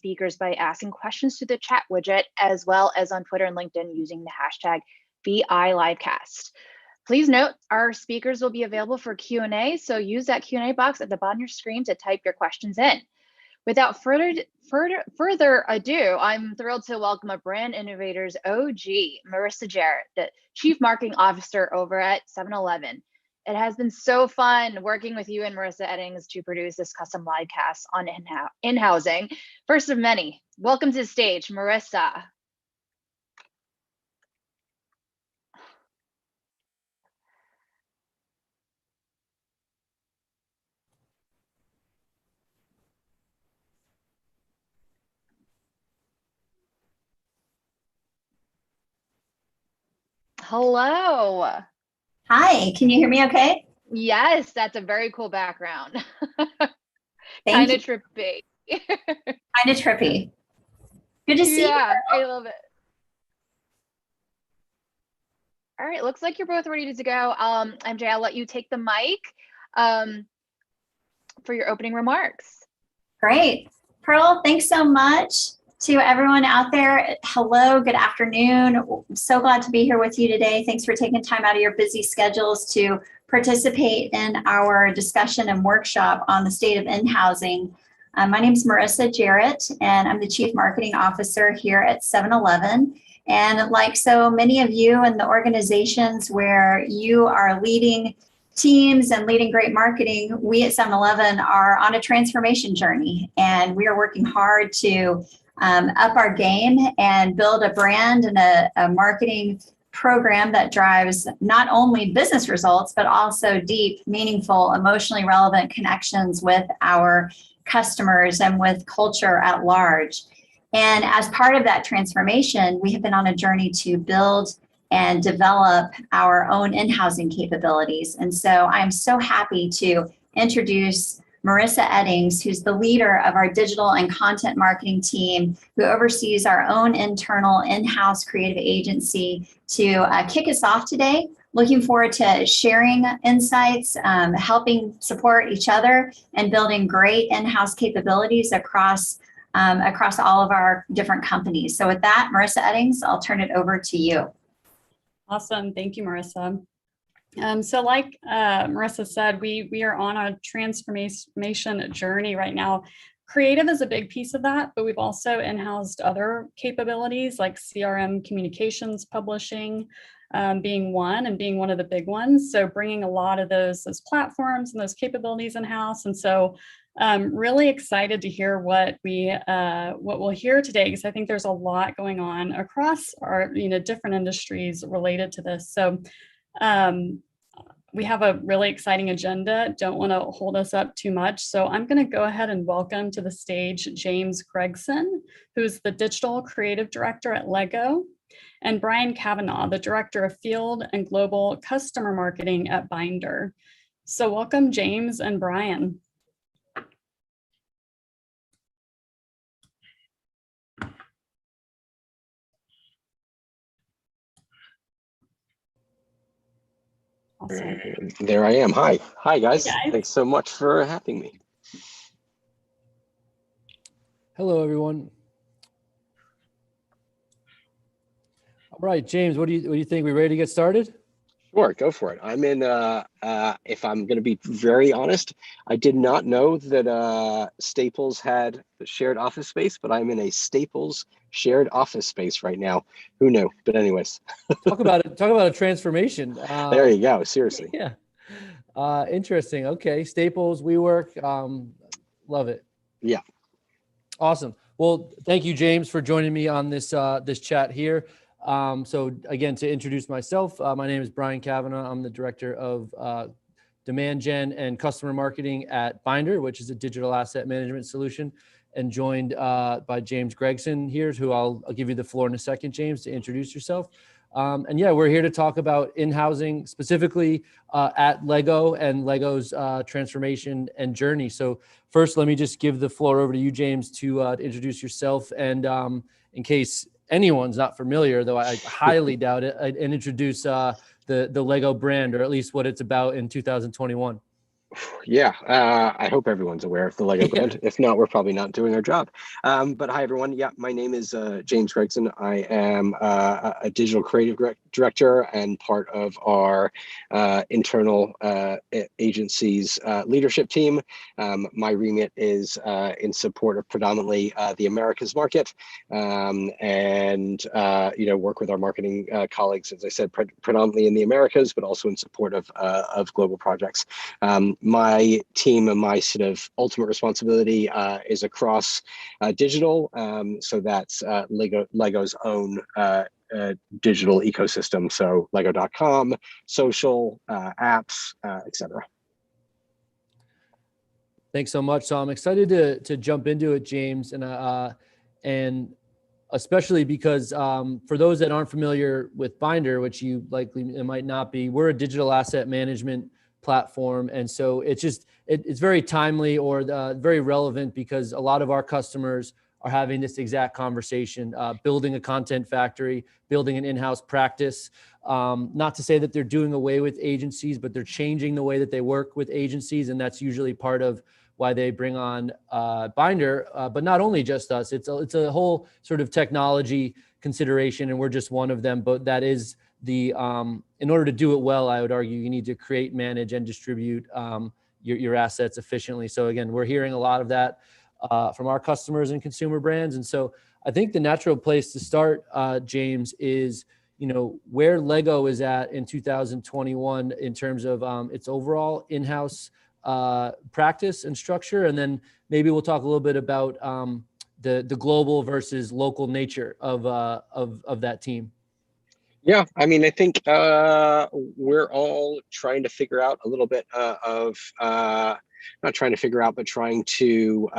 speakers by asking questions to the chat widget, as well as on Twitter and LinkedIn using the hashtag VILivecast. Please note, our speakers will be available for Q&A, so use that Q&A box at the bottom of your screen to type your questions in. Without further ado, I'm thrilled to welcome a Brand Innovators OG, Marissa Jarrett, the Chief Marketing Officer over at 7-Eleven. It has been so fun working with you and Marissa Eddings to produce this custom livecast on in-housing. First of many. Welcome to the stage, Marissa. Hello. Hi, can you hear me okay? Yes, that's a very cool background. Kind of trippy. Kind of trippy. Good to see you. Yeah, I love it. All right, looks like you're both ready to go. MJ, I'll let you take the mic for your opening remarks. Great. Pearl, thanks so much. To everyone out there, hello, good afternoon. I'm so glad to be here with you today. Thanks for taking time out of your busy schedules to participate in our discussion and workshop on the state of in-housing. My name is Marissa Jarrett, and I'm the Chief Marketing Officer here at 7-Eleven. And like so many of you in the organizations where you are leading teams and leading great marketing, we at 7-Eleven are on a transformation journey, and we are working hard to up our game and build a brand and a marketing program that drives not only business results, but also deep, meaningful, emotionally relevant connections with our customers and with culture at large. And as part of that transformation, we have been on a journey to build and develop our own in-housing capabilities. And so I'm so happy to introduce Marissa Eddings, who's the leader of our digital and content marketing team, who oversees our own internal in-house creative agency, to kick us off today. Looking forward to sharing insights, helping support each other, and building great in-house capabilities across all of our different companies. So with that, Marissa Eddings, I'll turn it over to you. Awesome. Thank you, Marissa. So like Marissa said, we are on a transformation journey right now. Creative is a big piece of that, but we've also in-housed other capabilities like CRM, communications, publishing, being one of the big ones. So bringing a lot of those platforms and those capabilities in-house. And so really excited to hear what we'll hear today, because I think there's a lot going on across our different industries related to this. So we have a really exciting agenda. Don't want to hold us up too much. So I'm going to go ahead and welcome to the stage James Gregson, who's the Digital Creative Director at Lego, and Brian Kavanaugh, the Director of Field and Global Customer Marketing at Binder. So welcome, James and Brian. Awesome. There I am. Hi guys. Thanks so much for having me. Hello, everyone. All right, James, what do you think? We ready to get started? Sure, go for it. I'm in. If I'm going to be very honest, I did not know that Staples had shared office space, but I'm in a Staples shared office space right now. Who knew? But anyways, talk about it. Talk about a transformation. There you go. Seriously. Yeah. Interesting. Okay. Staples, WeWork. Love it. Yeah. Awesome. Well, thank you, James, for joining me on this this chat here. So again, to introduce myself, my name is Brian Kavanaugh. I'm the Director of Demand Gen and Customer Marketing at Binder, which is a digital asset management solution, and joined by James Gregson here, who I'll give you the floor in a second, James, to introduce yourself. And yeah, we're here to talk about in-housing, specifically at Lego and Lego's transformation and journey. So first, let me just give the floor over to you, James, to introduce yourself. And in case anyone's not familiar, though I highly doubt it, and introduce the Lego brand, or at least what it's about in 2021. Yeah, I hope everyone's aware of the Lego brand. If not, we're probably not doing our job. But hi, everyone. Yeah, my name is James Gregson. I am a digital creative director and part of our internal agency's leadership team. My remit is in support of predominantly the Americas market, and work with our marketing colleagues, as I said, predominantly in the Americas, but also in support of global projects. My team and my sort of ultimate responsibility is across digital. So that's Lego's own digital ecosystem. So lego.com, social, apps, etc. Thanks so much. So I'm excited to jump into it, James, and especially because for those that aren't familiar with Binder, which you likely might not be, we're a digital asset management platform. And so it's very timely or very relevant because a lot of our customers are having this exact conversation, building a content factory, building an in-house practice. Not to say that they're doing away with agencies, but they're changing the way that they work with agencies. And that's usually part of why they bring on Binder, but not only just us. It's a whole sort of technology consideration, and we're just one of them. But that is in order to do it well, I would argue you need to create, manage, and distribute your assets efficiently. So again, we're hearing a lot of that from our customers and consumer brands. And so I think the natural place to start, James, is where Lego is at in 2021 in terms of its overall in-house practice and structure, and then maybe we'll talk a little bit about the global versus local nature of that team. Yeah, I mean, I think we're all trying to figure out a little bit not trying to figure out, but trying to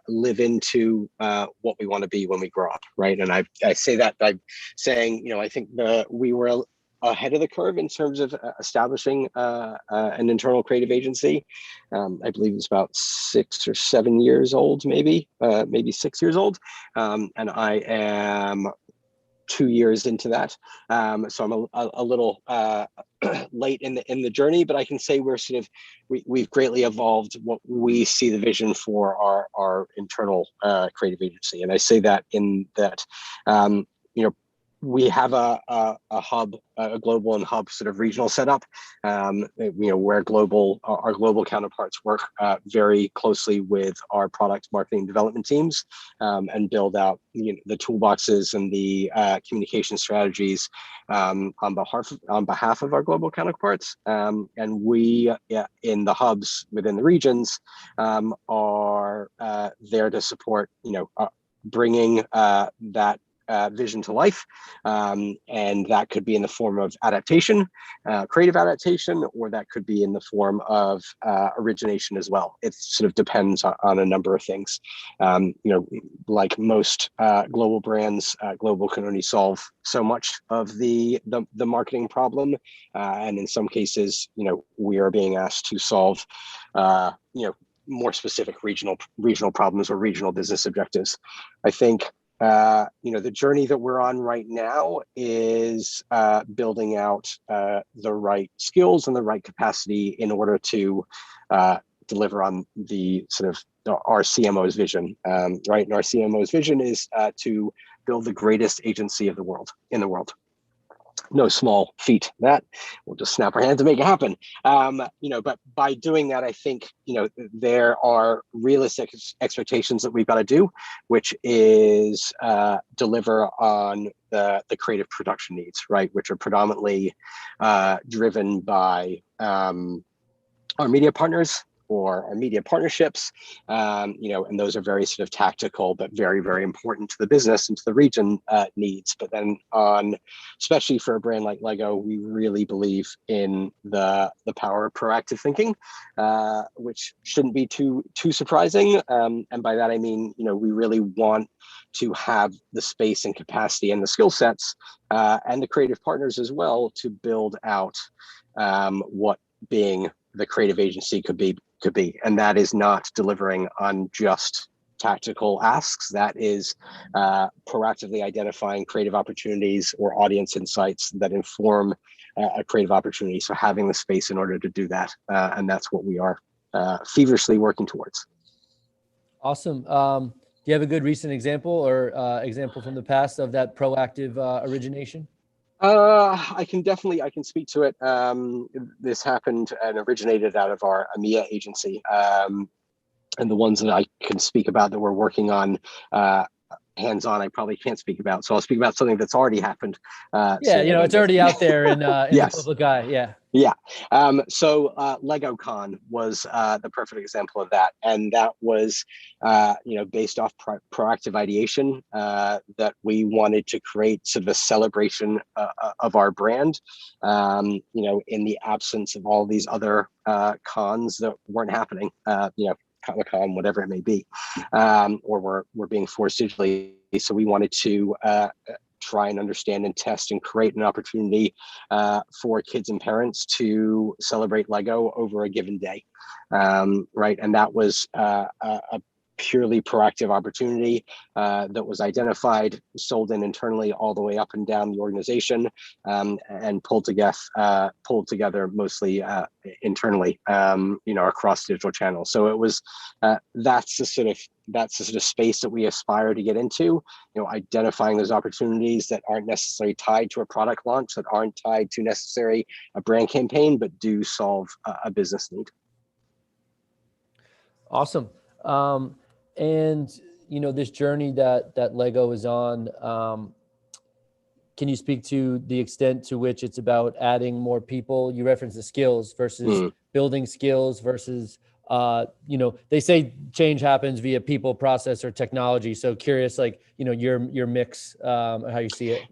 live into what we want to be when we grow up, right? And I say that by saying, I think we were ahead of the curve in terms of establishing an internal creative agency. I believe it's about 6 or 7 years old, maybe 6 years old, and I am 2 years into that, so I'm a little late in the journey, but I can say we've greatly evolved what we see the vision for our internal creative agency, and I say that in that we have a hub, a global and hub sort of regional setup, where our global counterparts work very closely with our product marketing development teams, and build out the toolboxes and the communication strategies on behalf of our global counterparts. And we, in the hubs within the regions, are there to support, bringing that vision to life, and that could be in the form of adaptation, creative adaptation, or that could be in the form of origination as well. It sort of depends on a number of things. Like most global brands, global can only solve so much of the marketing problem, and in some cases, we are being asked to solve, more specific regional problems or regional business objectives. I think the journey that we're on right now is building out the right skills and the right capacity in order to deliver on the sort of our CMO's vision, right? And our CMO's vision is to build the greatest agency in the world. No small feat. That we'll just snap our hands to make it happen. But by doing that, I think there are realistic expectations that we've got to do, which is deliver on the creative production needs, right? Which are predominantly driven by our media partners or our media partnerships, and those are very sort of tactical, but very, very important to the business and to the region needs. But then especially for a brand like Lego, we really believe in the power of proactive thinking, which shouldn't be too surprising. And by that, I mean, we really want to have the space and capacity and the skill sets and the creative partners as well to build out what being the creative agency could be. And that is not delivering on just tactical asks. That is proactively identifying creative opportunities or audience insights that inform a creative opportunity. So having the space in order to do that. And that's what we are. feverishly working towards. Awesome. Do you have a good recent example or example from the past of that proactive origination? I can speak to it. This happened and originated out of our EMEA agency. And the ones that I can speak about that we're working on hands-on, I probably can't speak about. So I'll speak about something that's already happened. Yeah, it's already out there in yes. the public eye. Yeah. Yeah. So LegoCon was the perfect example of that. And that was, based off proactive ideation that we wanted to create sort of a celebration of our brand, in the absence of all these other cons that weren't happening, Comic-Con, whatever it may be, or we're being forced digitally. So we wanted to try and understand and test and create an opportunity for kids and parents to celebrate Lego over a given day, right? And that was a purely proactive opportunity that was identified, sold in internally all the way up and down the organization, and pulled together mostly internally, across digital channels. So it was that's the sort of space that we aspire to get into. Identifying those opportunities that aren't necessarily tied to a product launch, that aren't tied to necessarily a brand campaign, but do solve a business need. Awesome. And this journey that Lego is on, can you speak to the extent to which it's about adding more people? You referenced the skills versus building skills versus, they say change happens via people, process, or technology. So curious, your mix, how you see it.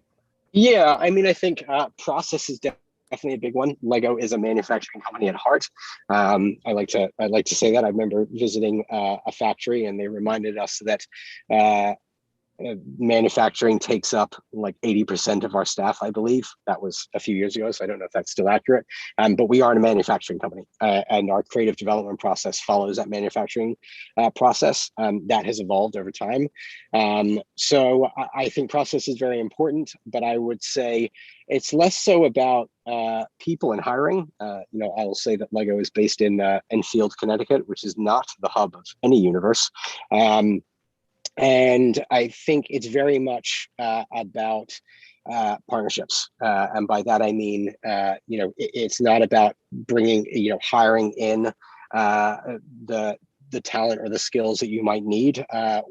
Yeah, I think process is definitely a big one. Lego is a manufacturing company at heart. I like to say that. I remember visiting a factory, and they reminded us that manufacturing takes up like 80% of our staff, I believe. That was a few years ago, so I don't know if that's still accurate. But we are a manufacturing company, and our creative development process follows that manufacturing process. That has evolved over time. So I think process is very important, but I would say it's less so about people and hiring. I will say that Lego is based in Enfield, Connecticut, which is not the hub of any universe. And I think it's very much about partnerships. And by that, I mean, it's not about hiring in the talent or the skills that you might need.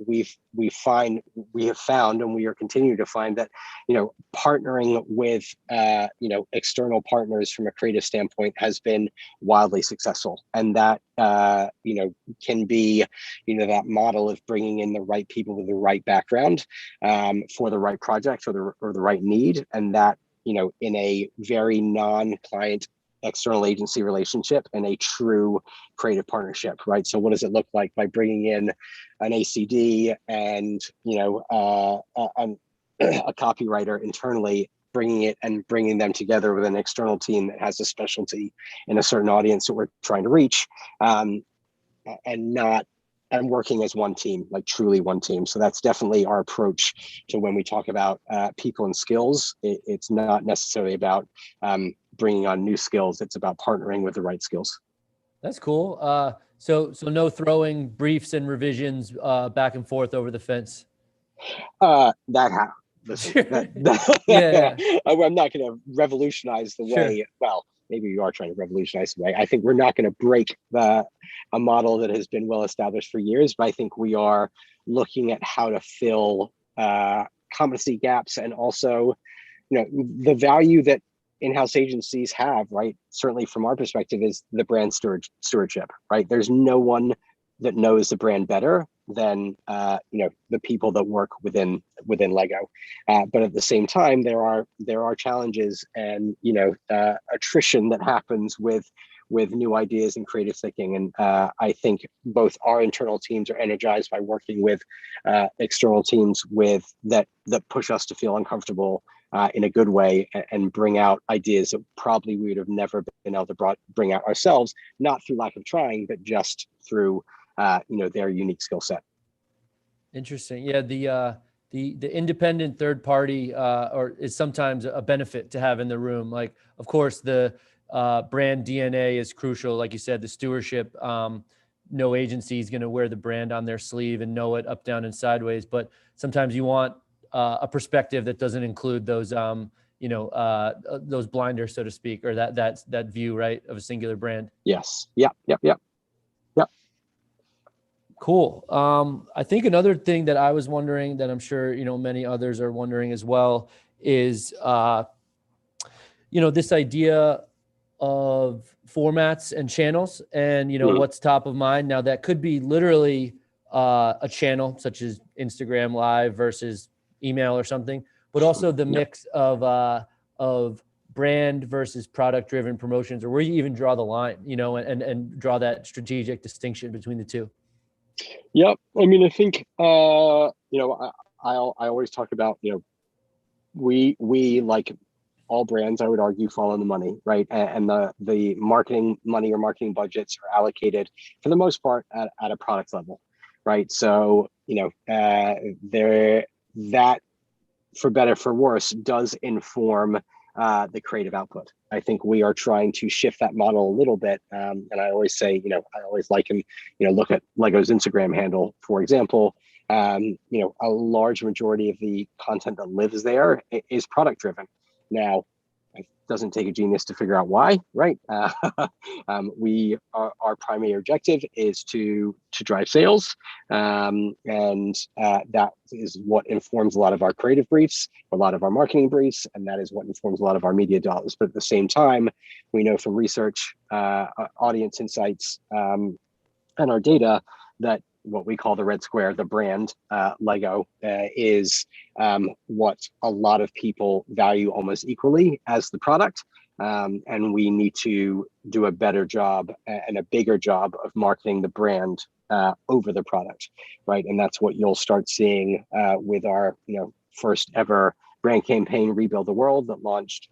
We have found, and we are continuing to find that, partnering with, external partners from a creative standpoint has been wildly successful. And that, can be, that model of bringing in the right people with the right background for the right project or the right need. And that, in a very non-client external agency relationship and a true creative partnership, right? So what does it look like by bringing in an ACD and, a copywriter internally, bringing them together with an external team that has a specialty in a certain audience that we're trying to reach, and working as one team, like truly one team. So that's definitely our approach to when we talk about people and skills. It's not necessarily about bringing on new skills. It's about partnering with the right skills. That's cool. So no throwing briefs and revisions back and forth over the fence. Listen, Yeah. I'm not going to revolutionize the way. Sure. Well, maybe you are trying to revolutionize the way. I think we're not going to break a model that has been well established for years, but I think we are looking at how to fill competency gaps, and also, the value that in-house agencies have, right? Certainly from our perspective, is the brand stewardship, right? There's no one that knows the brand better than the people that work within Lego. But at the same time, there are challenges and attrition that happens with new ideas and creative thinking. And I think both our internal teams are energized by working with external teams that push us to feel uncomfortable in a good way, and bring out ideas that probably we would have never been able to bring out ourselves, not through lack of trying, but just through their unique skill set. Interesting. Yeah, the independent third party or is sometimes a benefit to have in the room. Like, of course, the brand DNA is crucial. Like you said, the stewardship, no agency is going to wear the brand on their sleeve and know it up, down, and sideways. But sometimes you want a perspective that doesn't include those, those blinders, so to speak, or that view, right, of a singular brand. Yes. Yep. Cool. I think another thing that I was wondering, that I'm sure, many others are wondering as well, is, this idea of formats and channels, and, what's top of mind. Now, that could be literally a channel such as Instagram Live versus email or something, but also the mix of brand versus product driven promotions, or where you even draw the line, and draw that strategic distinction between the two. Yep. I mean, I think, I always talk about, we like all brands, I would argue, follow the money, right? And the marketing money or marketing budgets are allocated for the most part at a product level, right? So, that, for better, for worse, does inform the creative output. I think we are trying to shift that model a little bit. And I always say, I always liken, look at Lego's Instagram handle, for example. A large majority of the content that lives there is product driven. Now, it doesn't take a genius to figure out why, right? Our primary objective is to drive sales, and that is what informs a lot of our creative briefs, a lot of our marketing briefs, and that is what informs a lot of our media dollars. But at the same time, we know from research, audience insights, and our data that what we call the red square, the brand, Lego, is what a lot of people value almost equally as the product. And we need to do a better job and a bigger job of marketing the brand over the product, right? And that's what you'll start seeing with our, first ever brand campaign, Rebuild the World, that launched,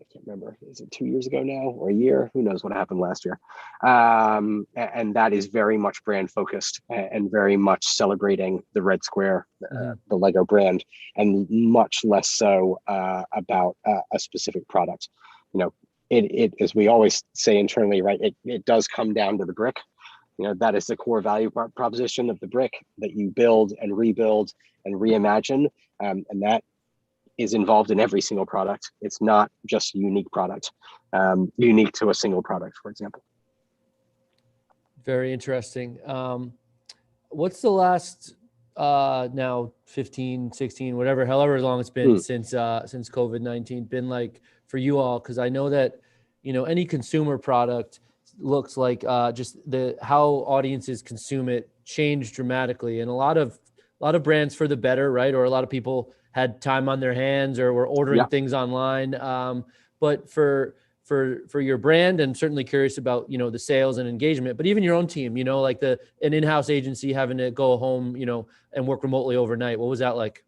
I can't remember, is it 2 years ago now or a year? Who knows what happened last year? And that is very much brand focused and very much celebrating the red square, the Lego brand, and much less so about a specific product. It as we always say internally, right? It does come down to the brick. That is the core value proposition of the brick that you build and rebuild and reimagine, and that is involved in every single product. It's not just a unique product, unique to a single product, for example. Very interesting. What's the last now 15, 16, whatever, however long it's been since COVID-19 been like for you all? Because I know that, any consumer product looks like just how audiences consume it changed dramatically, and a lot of brands for the better, right? Or a lot of people had time on their hands or were ordering things online. But for your brand, and certainly curious about, the sales and engagement, but even your own team, like an in-house agency having to go home, and work remotely overnight. What was that like?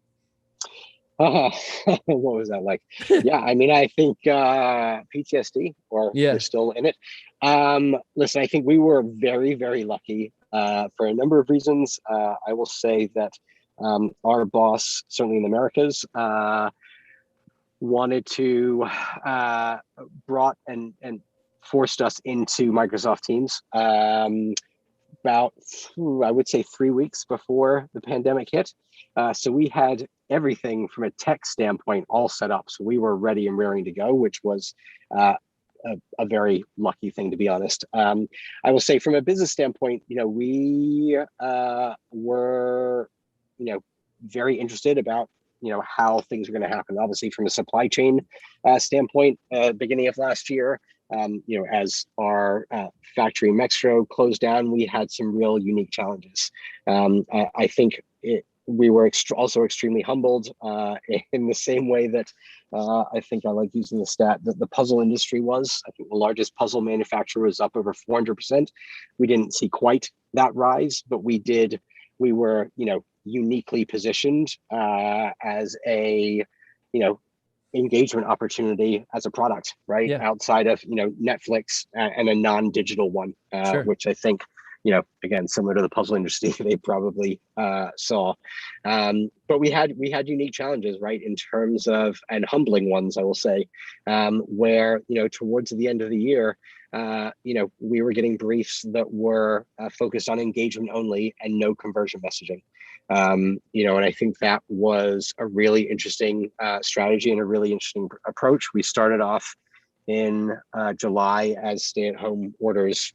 What was that like? Yeah, I mean, I think PTSD, or we're still in it. Listen, I think we were very, very lucky for a number of reasons. I will say that our boss, certainly in the Americas, wanted to brought and forced us into Microsoft Teams about, I would say, 3 weeks before the pandemic hit. So we had everything from a tech standpoint all set up. So we were ready and raring to go, which was a very lucky thing, to be honest. I will say from a business standpoint, we were, very interested about, how things are going to happen. Obviously, from a supply chain standpoint, beginning of last year, as our factory in Mexico closed down, we had some real unique challenges. I think we were also extremely humbled in the same way that I think I like using the stat that the puzzle industry was. I think the largest puzzle manufacturer was up over 400%. We didn't see quite that rise, but we did. We were, uniquely positioned as a, engagement opportunity as a product, right? Outside of, Netflix and a non-digital one, which I think, again, similar to the puzzle industry, they probably saw. But we had unique challenges, right, in terms of, and humbling ones, I will say, where, towards the end of the year, we were getting briefs that were focused on engagement only and no conversion messaging. And I think that was a really interesting strategy and a really interesting approach. We started off in July as stay-at-home orders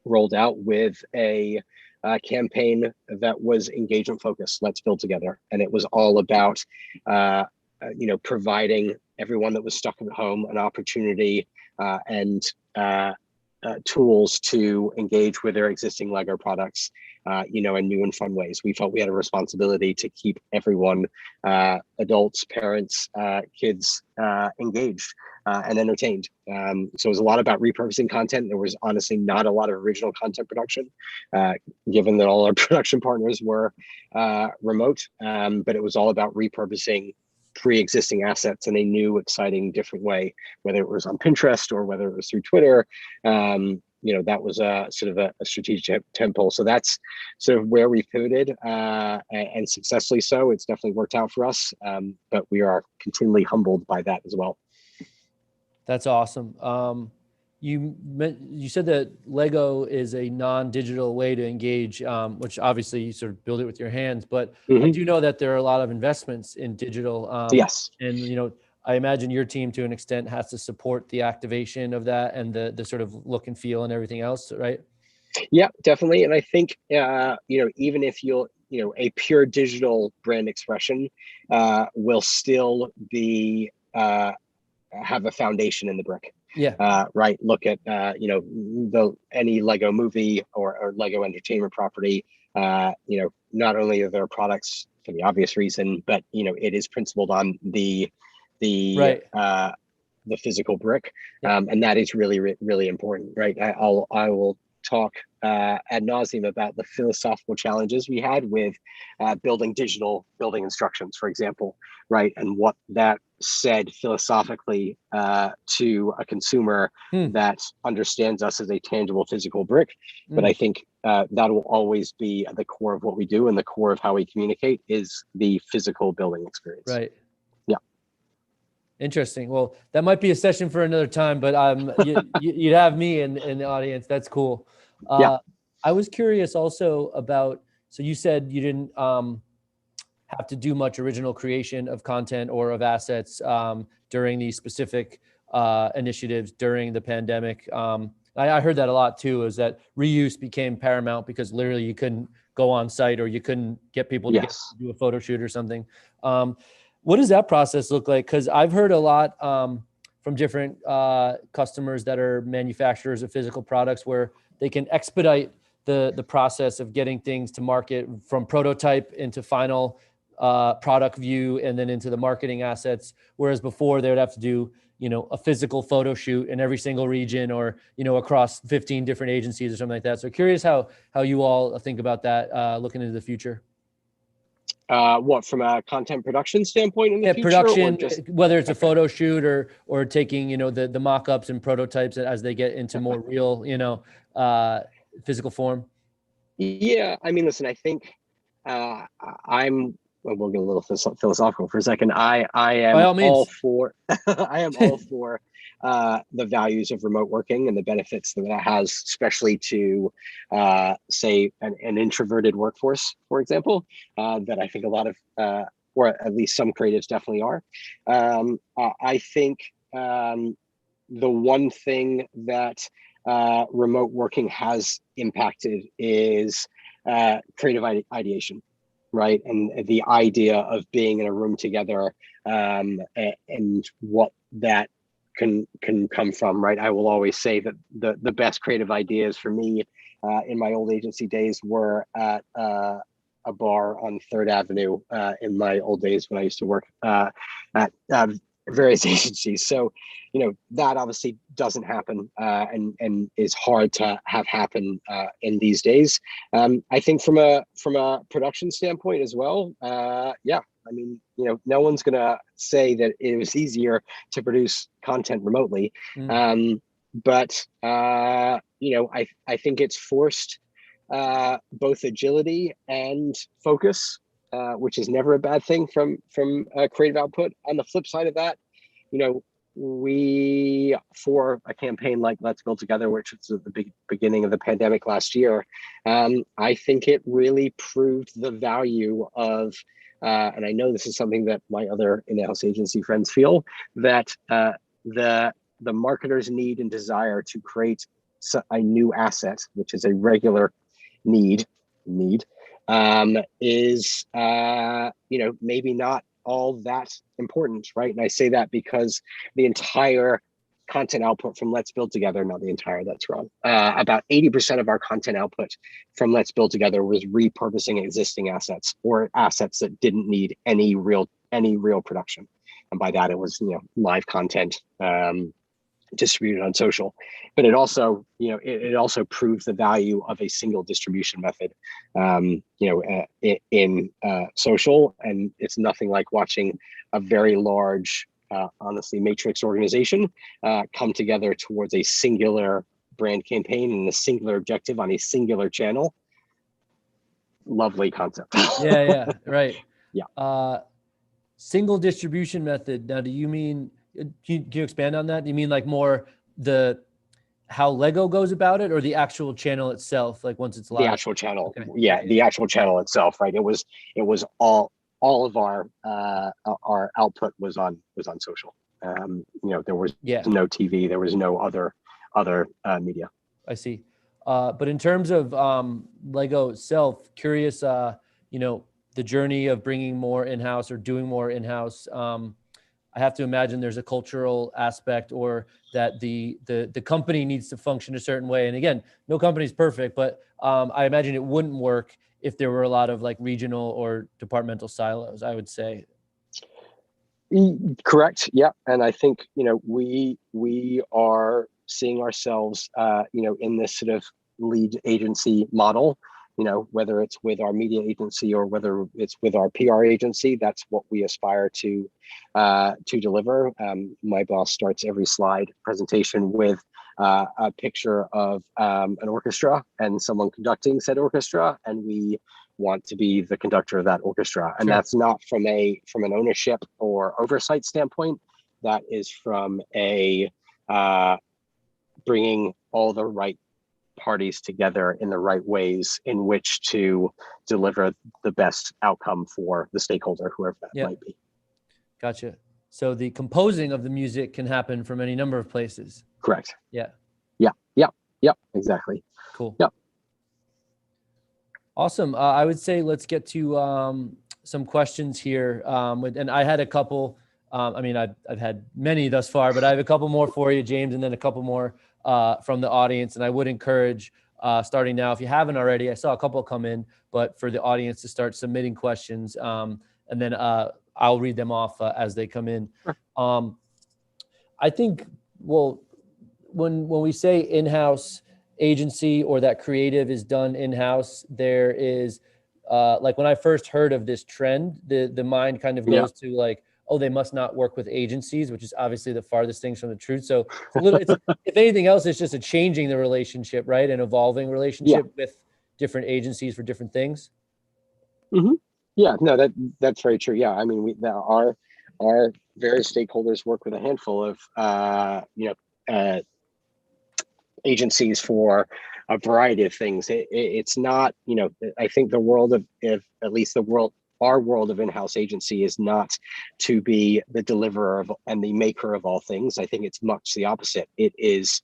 rolled out with a campaign that was engagement focused. Let's build together, and it was all about providing everyone that was stuck at home an opportunity and tools to engage with their existing Lego products, in new and fun ways. We felt we had a responsibility to keep everyone, adults, parents, kids, engaged and entertained. So it was a lot about repurposing content. There was honestly not a lot of original content production, given that all our production partners were remote, but it was all about repurposing pre-existing assets in a new, exciting, different way, whether it was on Pinterest or whether it was through Twitter. That was a sort of a strategic tempo. So that's sort of where we pivoted, and successfully so. It's definitely worked out for us, but we are continually humbled by that as well. That's awesome. You said that Lego is a non-digital way to engage, which obviously you sort of build it with your hands, but I do know that there are a lot of investments in digital. Yes. And, I imagine your team to an extent has to support the activation of that and the sort of look and feel and everything else, right? Yeah, definitely. And I think, even if a pure digital brand expression will still be, have a foundation in the brick. Yeah. Right. Look at, any Lego movie or Lego entertainment property, not only are their products for the obvious reason, but, it is principled on the physical brick. And that is really, really important, right? I will talk ad nauseum about the philosophical challenges we had with building digital building instructions, for example, right? And what that said philosophically to a consumer that understands us as a tangible physical brick. But I think that will always be at the core of what we do, and the core of how we communicate is the physical building experience. Right. Yeah. Interesting. Well, that might be a session for another time, but you'd have me in the audience. That's cool. Yeah. I was curious also about, so you said you didn't have to do much original creation of content or of assets during these specific initiatives during the pandemic. I heard that a lot too, is that reuse became paramount because literally you couldn't go on site or you couldn't get people to do a photo shoot or something. What does that process look like? Because I've heard a lot from different customers that are manufacturers of physical products where they can expedite the process of getting things to market from prototype into final product view and then into the marketing assets. Whereas before they would have to do, a physical photo shoot in every single region or, across 15 different agencies or something like that. So curious how you all think about that looking into the future. What, from a content production standpoint in the future? Production, or just, whether it's a photo shoot or taking, the mock-ups and prototypes as they get into more real, physical form. Yeah, I mean, listen, I think we'll get a little philosophical for a second. I am all for I am all for the values of remote working and the benefits that has, especially to say an introverted workforce, for example, that I think a lot of or at least some creatives definitely are. I think the one thing that remote working has impacted is creative ideation, right? And the idea of being in a room together and what that can come from, right? I will always say that the best creative ideas for me in my old agency days were at a bar on 3rd Avenue in my old days when I used to work at various agencies. So, that obviously doesn't happen and is hard to have happen in these days. I think from a production standpoint as well, yeah, I mean, no one's gonna say that it was easier to produce content remotely. but I think it's forced both agility and focus, which is never a bad thing from creative output. On the flip side of that, we, for a campaign like Let's Build Together, which was at the beginning of the pandemic last year, I think it really proved the value of, and I know this is something that my other in-house agency friends feel, that the marketer's need and desire to create a new asset, which is a regular need, is maybe not all that important, right? And I say that because the entire content output from Let's Build Together, not the entire, that's wrong. About 80% of our content output from Let's Build Together was repurposing existing assets or assets that didn't need any real production. And by that, it was live content distributed on social. But it also, it also proves the value of a single distribution method, in social. And it's nothing like watching a very large, honestly, matrix organization come together towards a singular brand campaign and a singular objective on a singular channel. Lovely concept. Yeah, right. Yeah. Single distribution method. Now, do you mean, can you expand on that? Do you mean like more how Lego goes about it, or the actual channel itself, like once it's live? The actual channel. Okay. Yeah, the actual channel itself, right? It was all of our output was on social. There was no TV, there was no other media. I see. But in terms of Lego itself, curious, the journey of bringing more in-house or doing more in-house. I have to imagine there's a cultural aspect, or that the company needs to function a certain way. And again, no company is perfect, but I imagine it wouldn't work if there were a lot of like regional or departmental silos, I would say. Correct. Yeah. And I think, we are seeing ourselves, in this sort of lead agency model, whether it's with our media agency or whether it's with our PR agency. That's what we aspire to deliver. My boss starts every slide presentation with a picture of an orchestra and someone conducting said orchestra, and we want to be the conductor of that orchestra. And that's not from an ownership or oversight standpoint. That is from a bringing all the right parties together in the right ways in which to deliver the best outcome for the stakeholder, whoever that might be. Gotcha. So the composing of the music can happen from any number of places. Correct. Yeah. Yep. Exactly. Cool. Yep. Awesome. I would say let's get to some questions here. And I had a couple. I've had many thus far, but I have a couple more for you, James, and then a couple more from the audience. And I would encourage starting now, if you haven't already, I saw a couple come in, but for the audience to start submitting questions, and then I'll read them off as they come in. I think, when we say in-house agency or that creative is done in-house, there is like when I first heard of this trend, the mind kind of goes to like, oh, they must not work with agencies, which is obviously the farthest things from the truth. So it's if anything else, it's just a changing the relationship, right? An evolving relationship with different agencies for different things. Mm-hmm. Yeah, no, that's very true. Yeah, I mean, our various stakeholders work with a handful of agencies for a variety of things. It's not, I think the world of, at least our world of in-house agency is not to be the deliverer of and the maker of all things. I think it's much the opposite. It is,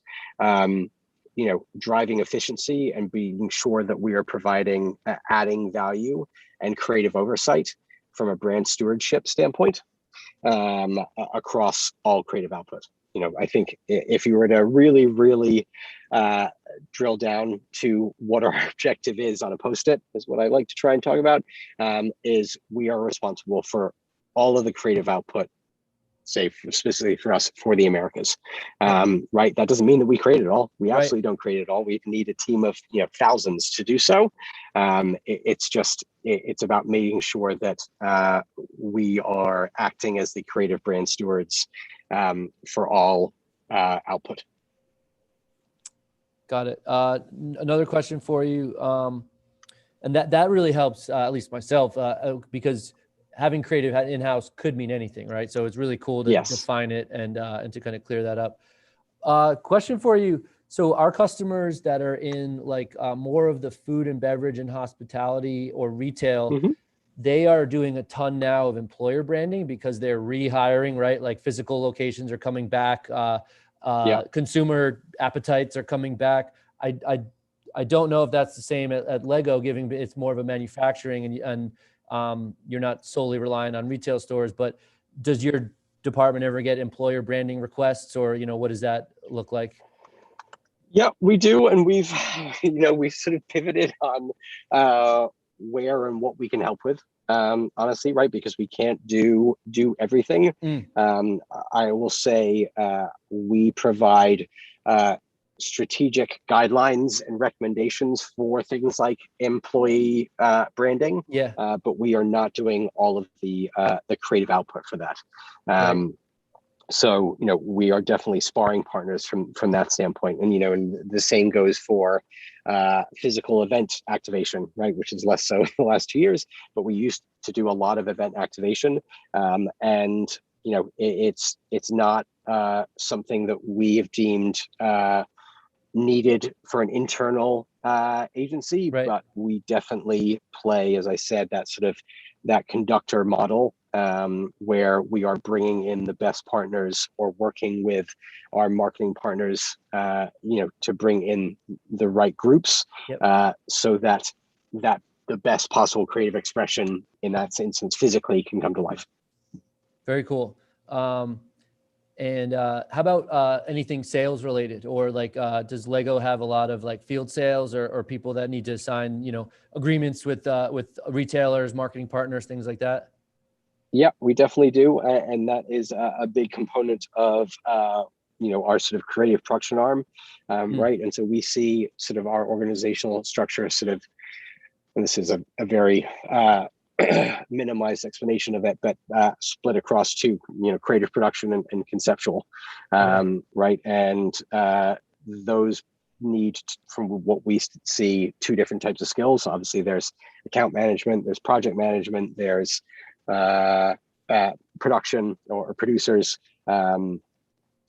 driving efficiency and being sure that we are providing, adding value and creative oversight from a brand stewardship standpoint across all creative output. I think if you were to really, really drill down to what our objective is on a Post-it, is what I like to try and talk about, is we are responsible for all of the creative output, say specifically for us, for the Americas, right? That doesn't mean that we create it all. We absolutely don't create it all. We need a team of thousands to do so. It's about making sure that we are acting as the creative brand stewards for all output. Got it. Another question for you. And that really helps, at least myself, because having creative in-house could mean anything, right? So it's really cool to Yes. define it and to kind of clear that up. Question for you. So our customers that are in like more of the food and beverage and hospitality or retail, Mm-hmm. they are doing a ton now of employer branding because they're rehiring, right? Like physical locations are coming back. Consumer appetites are coming back. I don't know if that's the same at Lego, given it's more of a manufacturing and you're not solely relying on retail stores, but does your department ever get employer branding requests, or, what does that look like? Yeah, we do. And we've sort of pivoted on where and what we can help with, honestly, right? Because we can't do everything. I will say we provide strategic guidelines and recommendations for things like employee branding. But we are not doing all of the creative output for that. Right. So, we are definitely sparring partners from that standpoint. And, and the same goes for physical event activation, right? Which is less so in the last 2 years, but we used to do a lot of event activation. And, it's not something that we have deemed needed for an internal agency, right. But we definitely play, as I said, that conductor model, where we are bringing in the best partners or working with our marketing partners, to bring in the right groups, so that the best possible creative expression in that instance physically can come to life. Very cool. And how about anything sales related, or like does Lego have a lot of like field sales or people that need to sign, agreements with retailers, marketing partners, things like that? Yeah, we definitely do. And that is a big component of, our sort of creative production arm, right? And so we see sort of our organizational structure and this is a very minimized explanation of it, but split across two, creative production and conceptual, right? And those need, from what we see, two different types of skills. Obviously, there's account management, there's project management, there's production or producers,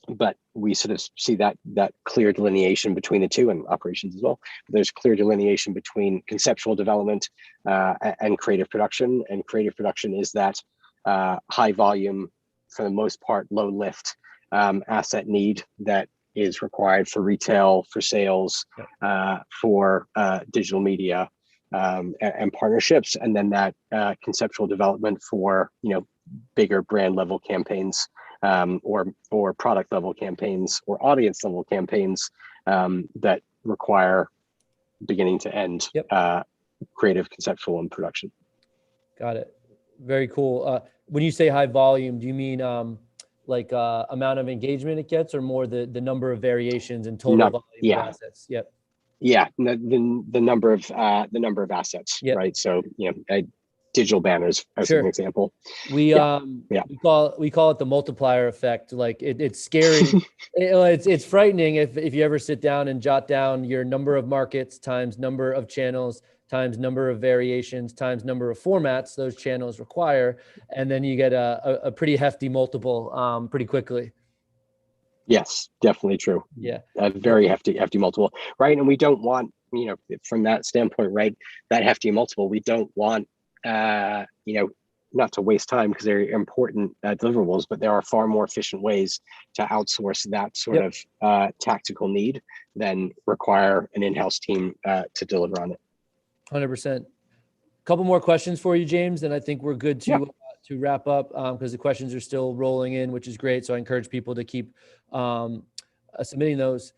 but we sort of see that clear delineation between the two, and operations as well. There's clear delineation between conceptual development and creative production. And creative production is that high volume, for the most part, low lift asset need that is required for retail, for sales, for digital media, and partnerships. And then that conceptual development for, bigger brand level campaigns, or product level campaigns, or audience level campaigns, that require beginning to end creative, conceptual, and production. Got it. Very cool. When you say high volume, do you mean like amount of engagement it gets, or more the number of variations and total volume of assets? Yeah, the number of assets, right? So, digital banners as an example. We call it the multiplier effect. Like it's scary. It's frightening if you ever sit down and jot down your number of markets times number of channels times number of variations times number of formats those channels require, and then you get a pretty hefty multiple pretty quickly. Yes, definitely true. Yeah, a very hefty multiple, right? And we don't want, from that standpoint, right, that hefty multiple, we don't want, not to waste time, because they're important deliverables, but there are far more efficient ways to outsource that sort of tactical need than require an in-house team to deliver on it. 100%. Couple more questions for you, James, and I think we're good to wrap up, because the questions are still rolling in, which is great. So I encourage people to keep submitting those.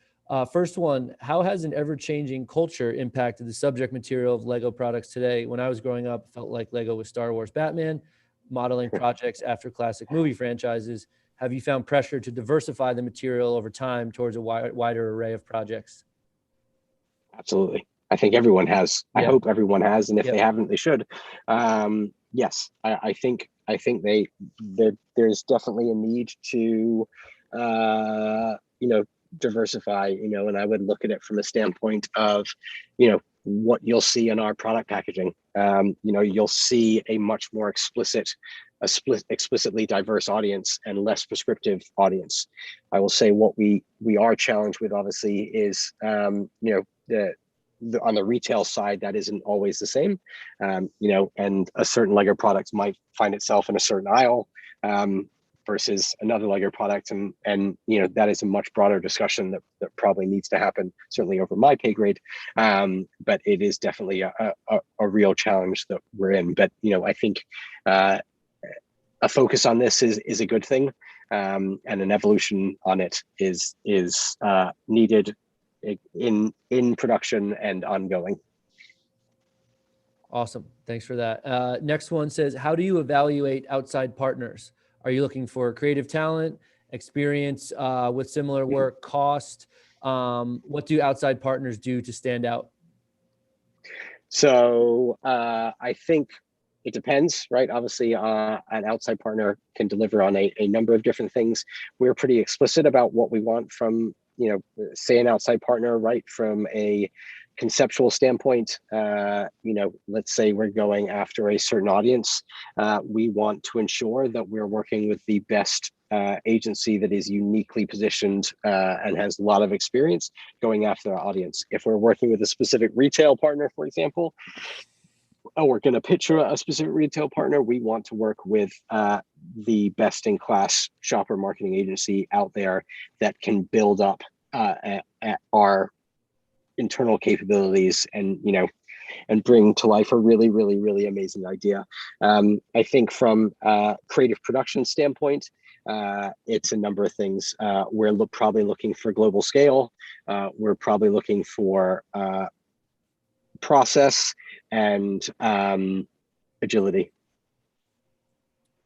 First one, how has an ever-changing culture impacted the subject material of Lego products today? When I was growing up, it felt like Lego was Star Wars, Batman, modeling projects after classic movie franchises. Have you found pressure to diversify the material over time towards a wider array of projects? Absolutely. I think everyone has. I hope everyone has, and if they haven't, they should. Yes, I think there's definitely a need to diversify, and I would look at it from a standpoint of, what you'll see in our product packaging. You'll see a much more explicitly diverse audience and less prescriptive audience. I will say what we are challenged with, obviously, is on the retail side, that isn't always the same, and a certain Lego product might find itself in a certain aisle versus another Lego product, and that is a much broader discussion that probably needs to happen, certainly over my pay grade, but it is definitely a real challenge that we're in. But I think a focus on this is a good thing, and an evolution on it is needed in production and ongoing. Awesome. Thanks for that. Next one says, how do you evaluate outside partners? Are you looking for creative talent, experience with similar work, cost? What do outside partners do to stand out? So I think it depends, right? Obviously, an outside partner can deliver on a number of different things. We're pretty explicit about what we want from, say, an outside partner, right? From a conceptual standpoint, let's say we're going after a certain audience. We want to ensure that we're working with the best agency that is uniquely positioned and has a lot of experience going after our audience. If we're working with a specific retail partner, for example, we're going to pitch a specific retail partner, we want to work with the best in class shopper marketing agency out there that can build up our internal capabilities and bring to life a really, really, really amazing idea. I think from a creative production standpoint, it's a number of things. We're probably looking for global scale. We're probably looking for process and agility.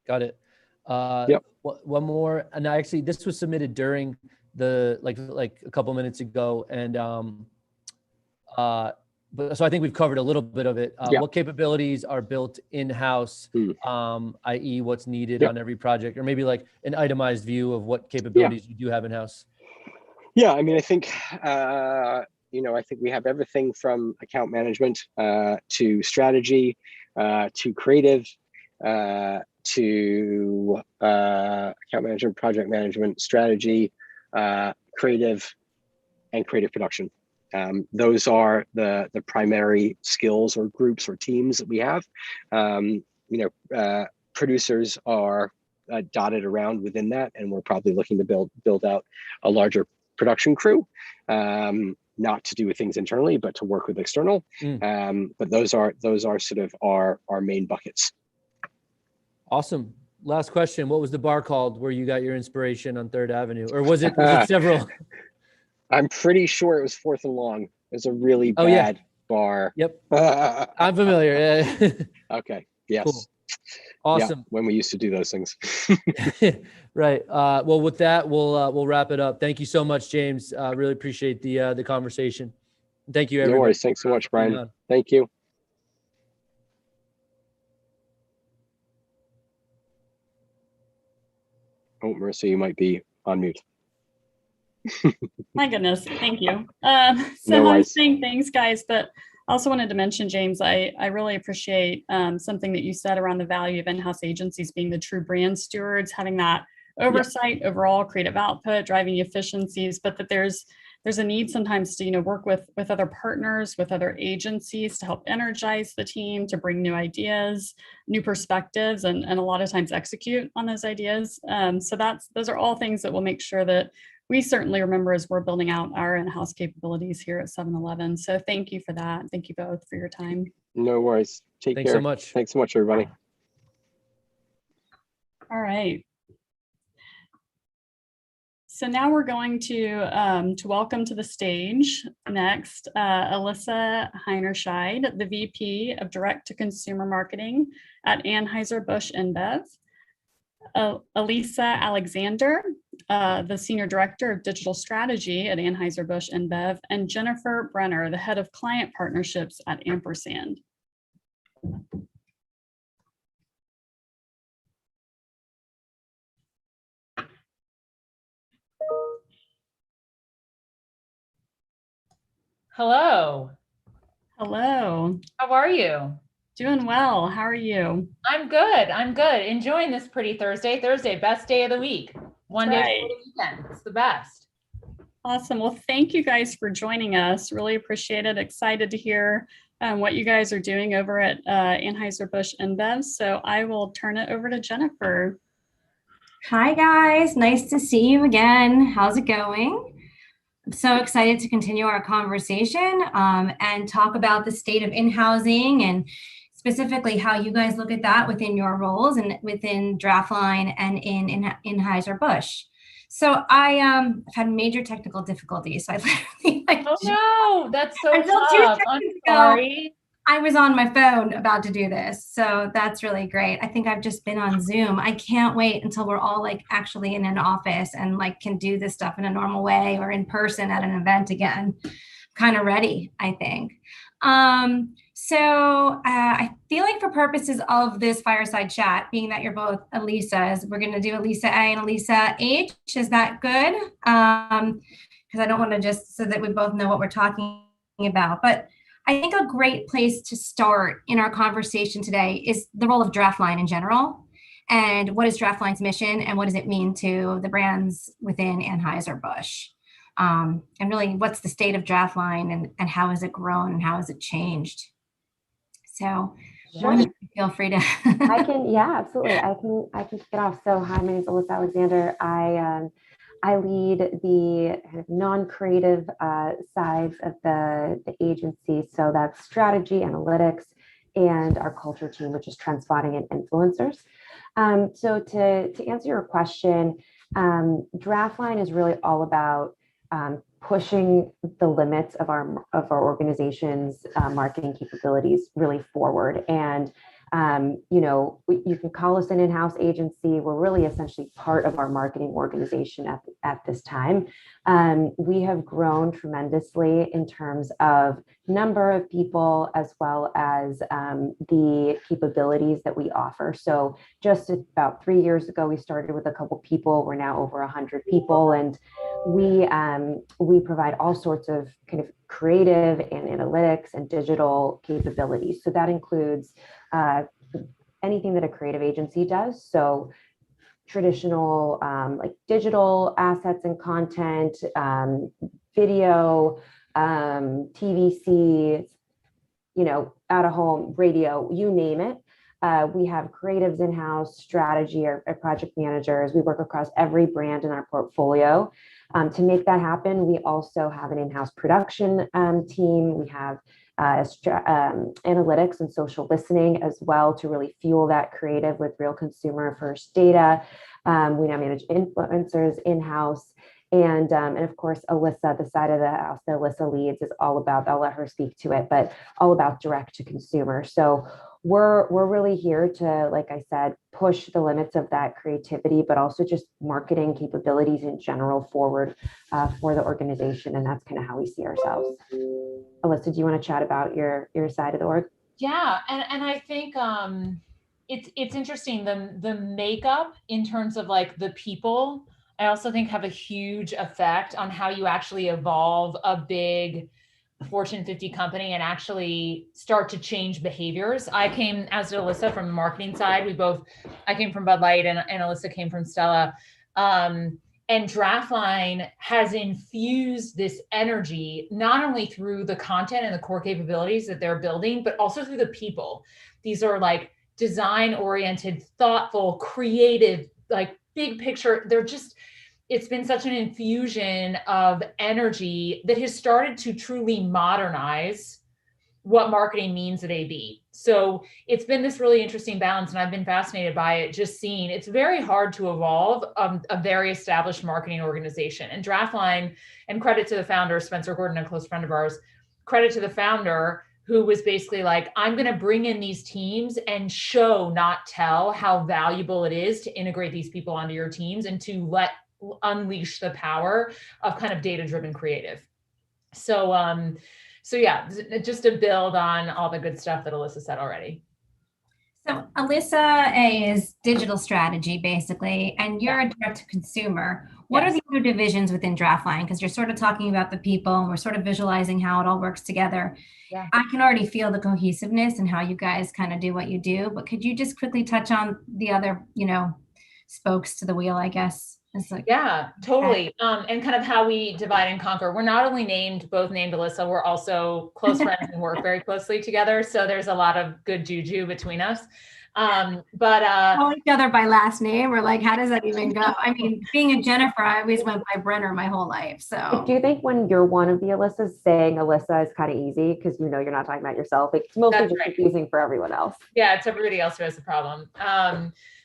Got it. Yep. One more, and actually this was submitted during the like a couple minutes ago, and but so I think we've covered a little bit of it. What capabilities are built in-house, i.e. what's needed on every project, or maybe like an itemized view of what capabilities you do have in-house? Yeah, I mean, I think we have everything from account management to strategy to creative to account management, project management, strategy, creative, and creative production. Those are the primary skills or groups or teams that we have. Producers are dotted around within that, and we're probably looking to build out a larger production crew, not to do with things internally, but to work with external. But those are sort of our main buckets. Awesome. Last question. What was the bar called where you got your inspiration on 3rd Avenue? Or was it several? I'm pretty sure it was 4th and Long. It was a really bad bar. Yep. I'm familiar. Yeah. Okay. Yes. Cool. Awesome. Yeah, when we used to do those things. Right. Well, with that, we'll wrap it up. Thank you so much, James. Really appreciate the conversation. Thank you, everybody. No worries. Thanks so much, Brian. Thank you. Oh, Marissa, you might be on mute. My goodness, thank you. No I'm worries. saying thanks, guys, but I also wanted to mention, James, I really appreciate something that you said around the value of in-house agencies being the true brand stewards, having that oversight overall creative output, driving efficiencies, but that there's a need sometimes to work with other partners, with other agencies to help energize the team, to bring new ideas, new perspectives, and a lot of times execute on those ideas. So those are all things that will make sure that we certainly remember as we're building out our in-house capabilities here at 7-Eleven. So thank you for that. Thank you both for your time. No worries. Thanks so much. Thanks so much, everybody. All right. So now we're going to welcome to the stage next Alyssa Heinerscheid, the VP of Direct to Consumer Marketing at Anheuser-Busch InBev, Alyssa Alexander, the Senior Director of Digital Strategy at Anheuser-Busch InBev, and Jennifer Brenner, the Head of Client Partnerships at Ampersand. Hello. Hello. How are you? Doing well. How are you? I'm good. I'm good. Enjoying this pretty Thursday. Thursday, best day of the week. One day before the weekend. It's the best. Awesome. Well, thank you guys for joining us. Really appreciate it. Excited to hear what you guys are doing over at Anheuser-Busch InBev. So I will turn it over to Jennifer. Hi guys, nice to see you again. How's it going? I'm so excited to continue our conversation and talk about the state of in-housing and specifically how you guys look at that within your roles and within Draftline and in Anheuser-Busch. So I've had major technical difficulties. So I literally Oh no, that's so until tough. 2 seconds I'm ago, sorry. I was on my phone about to do this. So that's really great. I think I've just been on Zoom. I can't wait until we're all like actually in an office and like can do this stuff in a normal way or in person at an event again. Kind of ready, I think. I feel like for purposes of this fireside chat, being that you're both Alyssa's, we're going to do Alyssa A and Alyssa H. Is that good? Because I don't want to just so that we both know what we're talking about. But I think a great place to start in our conversation today is the role of Draftline in general. And what is Draftline's mission and what does it mean to the brands within Anheuser-Busch? And really, what's the state of Draftline and how has it grown and how has it changed? So Sure. Feel free to. I can, yeah, absolutely. I can kick it off. So hi, my name is Alyssa Alexander. I lead the kind of non-creative sides of the agency. So that's strategy, analytics, and our culture team, which is trend spotting and influencers. So to answer your question, Draftline is really all about pushing the limits of our organization's marketing capabilities really forward. And you can call us an in-house agency. We're really essentially part of our marketing organization at this time. We have grown tremendously in terms of number of people as well as the capabilities that we offer. So just about 3 years ago, we started with a couple people. We're now over 100 people, and we provide all sorts of kind of creative and analytics and digital capabilities. So that includes anything that a creative agency does. So traditional like digital assets and content, video, TVC, out of home, radio, you name it. We have creatives in-house, strategy, or project managers. We work across every brand in our portfolio. To make that happen, we also have an in-house production team. We have analytics and social listening as well to really fuel that creative with real consumer first data. We now manage influencers in-house. And of course, Alyssa, the side of the house that Alyssa leads is all about, I'll let her speak to it, but all about direct to consumer. So we're really here to, like I said, push the limits of that creativity, but also just marketing capabilities in general forward for the organization. And that's kind of how we see ourselves. Alyssa, do you want to chat about your side of the org? Yeah, and I think it's interesting, the makeup in terms of like the people, I also think have a huge effect on how you actually evolve a big Fortune 50 company and actually start to change behaviors. I came, as did Alyssa, from the marketing side. I came from Bud Light and Alyssa came from Stella. And Draftline has infused this energy, not only through the content and the core capabilities that they're building, but also through the people. These are like design-oriented, thoughtful, creative, like big picture. It's been such an infusion of energy that has started to truly modernize what marketing means at AB. So it's been this really interesting balance, and I've been fascinated by it, just seeing it's very hard to evolve a very established marketing organization. And Draftline, and credit to the founder, Spencer Gordon, a close friend of ours, credit to the founder who was basically like, I'm going to bring in these teams and show, not tell, how valuable it is to integrate these people onto your teams and to unleash the power of kind of data-driven creative. So yeah, just to build on all the good stuff that Alyssa said already. So Alyssa A is digital strategy basically, and you're a direct to consumer. What are Yes. the other divisions within Draftline? Because you're sort of talking about the people and we're sort of visualizing how it all works together. Yeah. I can already feel the cohesiveness and how you guys kind of do what you do, but could you just quickly touch on the other, spokes to the wheel, I guess? It's like, Yeah, totally. And kind of how we divide and conquer. We're not only both named Alyssa, we're also close friends and work very closely together. So there's a lot of good juju between us. Call each other by last name, or like, how does that even go? I mean, being a Jennifer, I always went by Brenner my whole life. So Do you think when you're one of the Alyssas, saying Alyssa is kind of easy because you're not talking about yourself? It's mostly That's just right. confusing for everyone else. Yeah, it's everybody else who has the problem.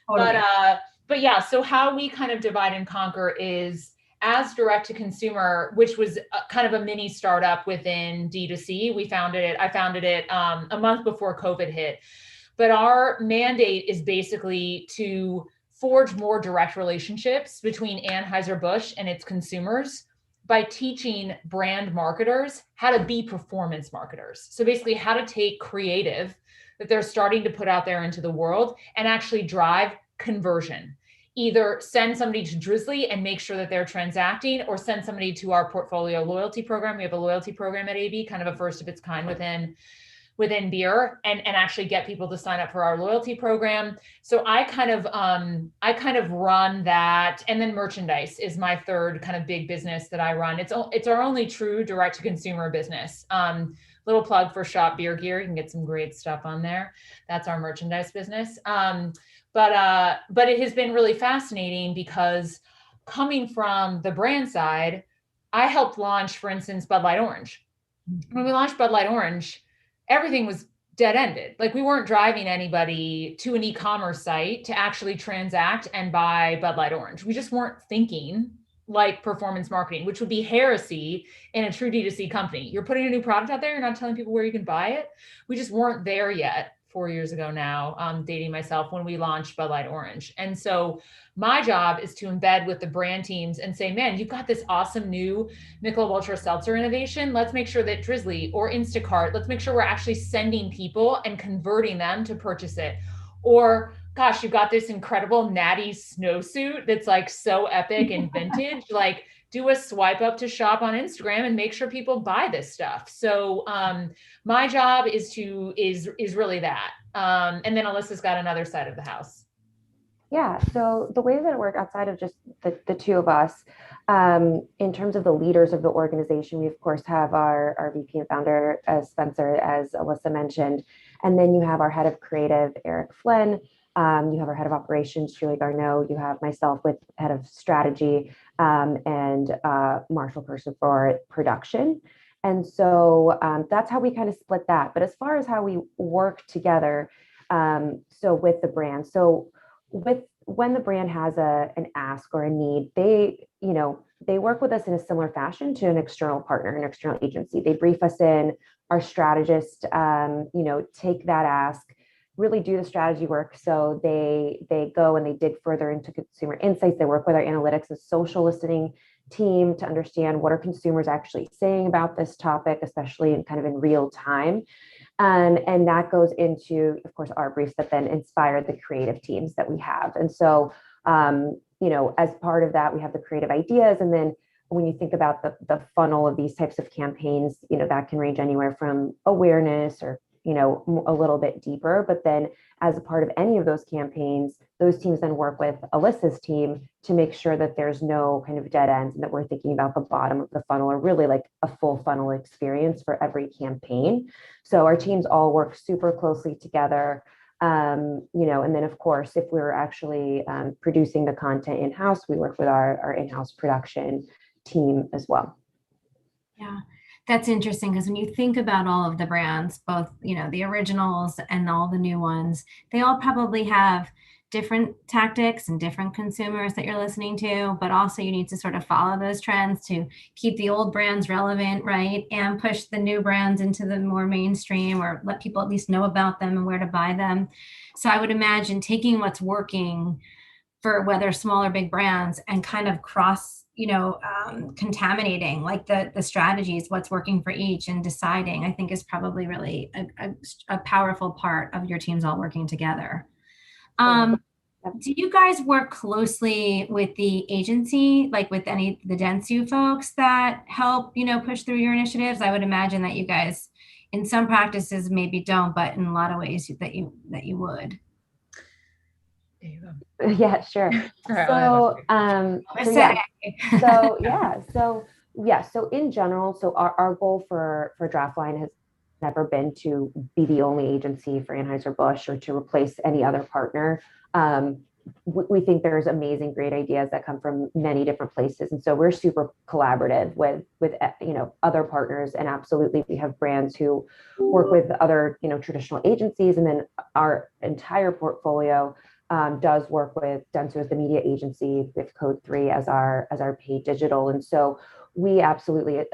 Totally. But yeah, so how we kind of divide and conquer is as direct to consumer, which was kind of a mini startup within D2C. I founded it a month before COVID hit. But our mandate is basically to forge more direct relationships between Anheuser-Busch and its consumers by teaching brand marketers how to be performance marketers. So basically how to take creative that they're starting to put out there into the world and actually drive conversion. Either send somebody to Drizzly and make sure that they're transacting, or send somebody to our portfolio loyalty program. We have a loyalty program at AB, kind of a first of its kind within beer, and actually get people to sign up for our loyalty program. So I kind of run that. And then merchandise is my third kind of big business that I run. It's our only true direct to consumer business. Little plug for Shop Beer Gear. You can get some great stuff on there. That's our merchandise business. But it has been really fascinating because coming from the brand side, I helped launch, for instance, Bud Light Orange. When we launched Bud Light Orange, everything was dead ended. Like we weren't driving anybody to an e-commerce site to actually transact and buy Bud Light Orange. We just weren't thinking like performance marketing, which would be heresy in a true D2C company. You're putting a new product out there, you're not telling people where you can buy it. We just weren't there yet. 4 years ago now, dating myself, when we launched Bud Light Orange. And so my job is to embed with the brand teams and say, man, you've got this awesome new Michelob Ultra Seltzer innovation. Let's make sure that Drizzly or Instacart, let's make sure we're actually sending people and converting them to purchase it. Or gosh, you've got this incredible natty snowsuit that's like so epic and vintage. Like, do a swipe up to shop on Instagram and make sure people buy this stuff. So my job is really that. And then Alyssa's got another side of the house. Yeah. So the way that it works outside of just the two of us, in terms of the leaders of the organization, we of course have our VP and founder, Spencer, as Alyssa mentioned, and then you have our head of creative, Eric Flynn. You have our head of operations, Julie Garneau. You have myself with head of strategy, and Marshall person for production. And so that's how we kind of split that. But as far as how we work together, so with the brand, when the brand has an ask or a need, they work with us in a similar fashion to an external partner, an external agency. They brief us in, our strategist, take that ask, really do the strategy work. So they go and they dig further into consumer insights. They work with our analytics and social listening team to understand what are consumers actually saying about this topic, especially in kind of in real time. And that goes into, of course, our briefs that then inspire the creative teams that we have. And so, as part of that, we have the creative ideas. And then when you think about the funnel of these types of campaigns, that can range anywhere from awareness or a little bit deeper. But then as a part of any of those campaigns, those teams then work with Alyssa's team to make sure that there's no kind of dead ends and that we're thinking about the bottom of the funnel, or really like a full funnel experience for every campaign. So our teams all work super closely together. And then of course, if we're actually producing the content in-house, we work with our in-house production team as well. Yeah. That's interesting because when you think about all of the brands, both, the originals and all the new ones, they all probably have different tactics and different consumers that you're listening to, but also you need to sort of follow those trends to keep the old brands relevant, right? And push the new brands into the more mainstream, or let people at least know about them and where to buy them. So I would imagine taking what's working for whether small or big brands and kind of cross contaminating like the strategies, what's working for each, and deciding, I think is probably really a powerful part of your teams all working together. Do you guys work closely with the agency, like with any of the Dentsu folks that help, push through your initiatives? I would imagine that you guys, in some practices, maybe don't, but in a lot of ways that you would. Yeah, sure. So in general, so our goal for Draftline has never been to be the only agency for Anheuser-Busch or to replace any other partner. We think there's amazing, great ideas that come from many different places. And so we're super collaborative with other partners. And absolutely, we have brands who work with other, traditional agencies. And then our entire portfolio does work with Dentsu as the media agency, with Code 3 as our paid digital. And so we absolutely,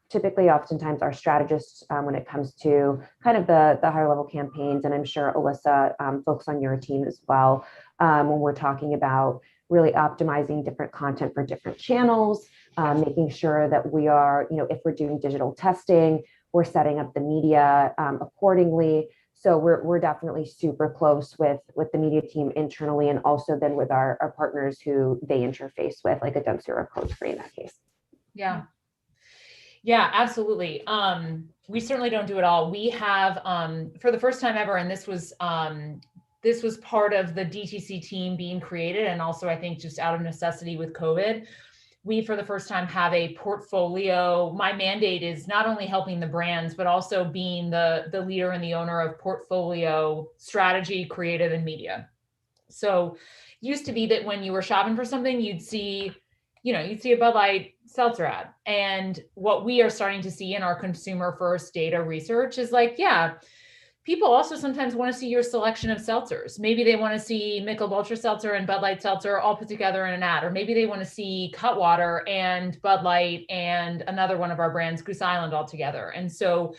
typically, oftentimes our strategists, when it comes to kind of the higher level campaigns, and I'm sure Alyssa, folks on your team as well, when we're talking about really optimizing different content for different channels, making sure that we are, if we're doing digital testing, we're setting up the media accordingly. So we're definitely super close with the media team internally, and also then with our partners who they interface with, like a Dentsu or Code 3 in that case. Yeah, absolutely. We certainly don't do it all. We have, for the first time ever, and this was part of the DTC team being created, and also I think just out of necessity with COVID, we for the first time have a portfolio. My mandate is not only helping the brands, but also being the leader and the owner of portfolio strategy, creative, and media. So used to be that when you were shopping for something, you'd see a Bud Light seltzer ad. And what we are starting to see in our consumer first data research is people also sometimes want to see your selection of seltzers. Maybe they want to see Michelob Ultra Seltzer and Bud Light Seltzer all put together in an ad, or maybe they want to see Cutwater and Bud Light and another one of our brands, Goose Island, all together. And so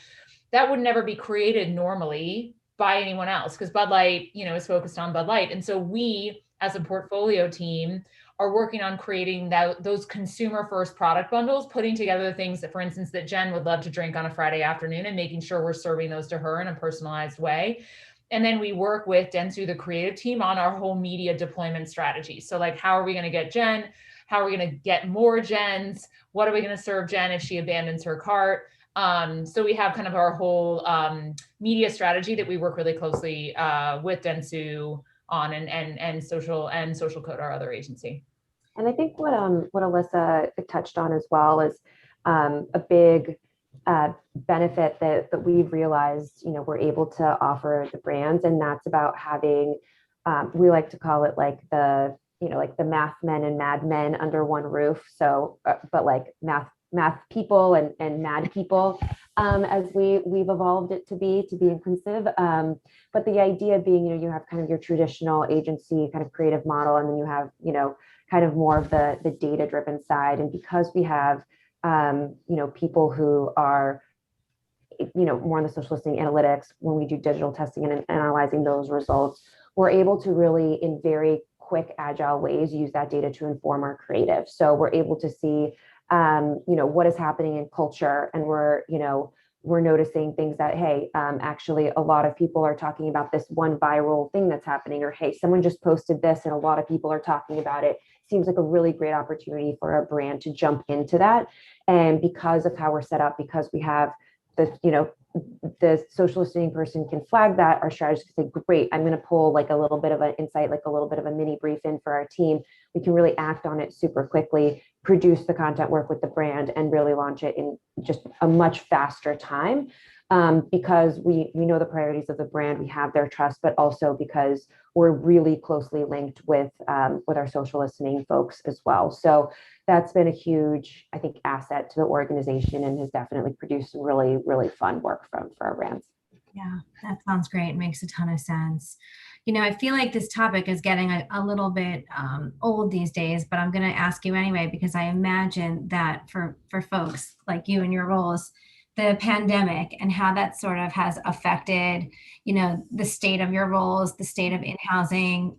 that would never be created normally by anyone else, because Bud Light, is focused on Bud Light. And so we, as a portfolio team, are working on creating those consumer first product bundles, putting together things that, for instance, that Jen would love to drink on a Friday afternoon, and making sure we're serving those to her in a personalized way. And then we work with Dentsu, the creative team, on our whole media deployment strategy. So how are we going to get Jen? How are we going to get more Jens? What are we going to serve Jen if she abandons her cart? So we have kind of our whole media strategy that we work really closely with Dentsu on, and Social Code, our other agency. And I think what Alyssa touched on as well is a big benefit that we've realized, we're able to offer the brands, and that's about having, we like to call it like the math men and mad men under one roof. So, but like math people and mad people, as we've evolved it to be inclusive. But the idea being, you have kind of your traditional agency kind of creative model, and then you have, kind of more of the data-driven side. And because we have, people who are, more on the social listening analytics, when we do digital testing and analyzing those results, we're able to really, in very quick, agile ways, use that data to inform our creative. So we're able to see, what is happening in culture, and we're noticing things that, hey, actually a lot of people are talking about this one viral thing that's happening, or hey, someone just posted this and a lot of people are talking about it. Seems like a really great opportunity for a brand to jump into that. And because of how we're set up, because we have the social listening person can flag that, our strategist can say, great, I'm going to pull like a little bit of an insight, like a little bit of a mini brief in for our team. We can really act on it super quickly, produce the content, work with the brand, and really launch it in just a much faster time, because we know the priorities of the brand, we have their trust, but also because we're really closely linked with our social listening folks as well. So that's been a huge, I think, asset to the organization, and has definitely produced some really, really fun work for our brands. Yeah, that sounds great. It makes a ton of sense. I feel like this topic is getting a little bit old these days, but I'm going to ask you anyway, because I imagine that for folks like you and your roles, the pandemic and how that sort of has affected, the state of your roles, the state of in-housing,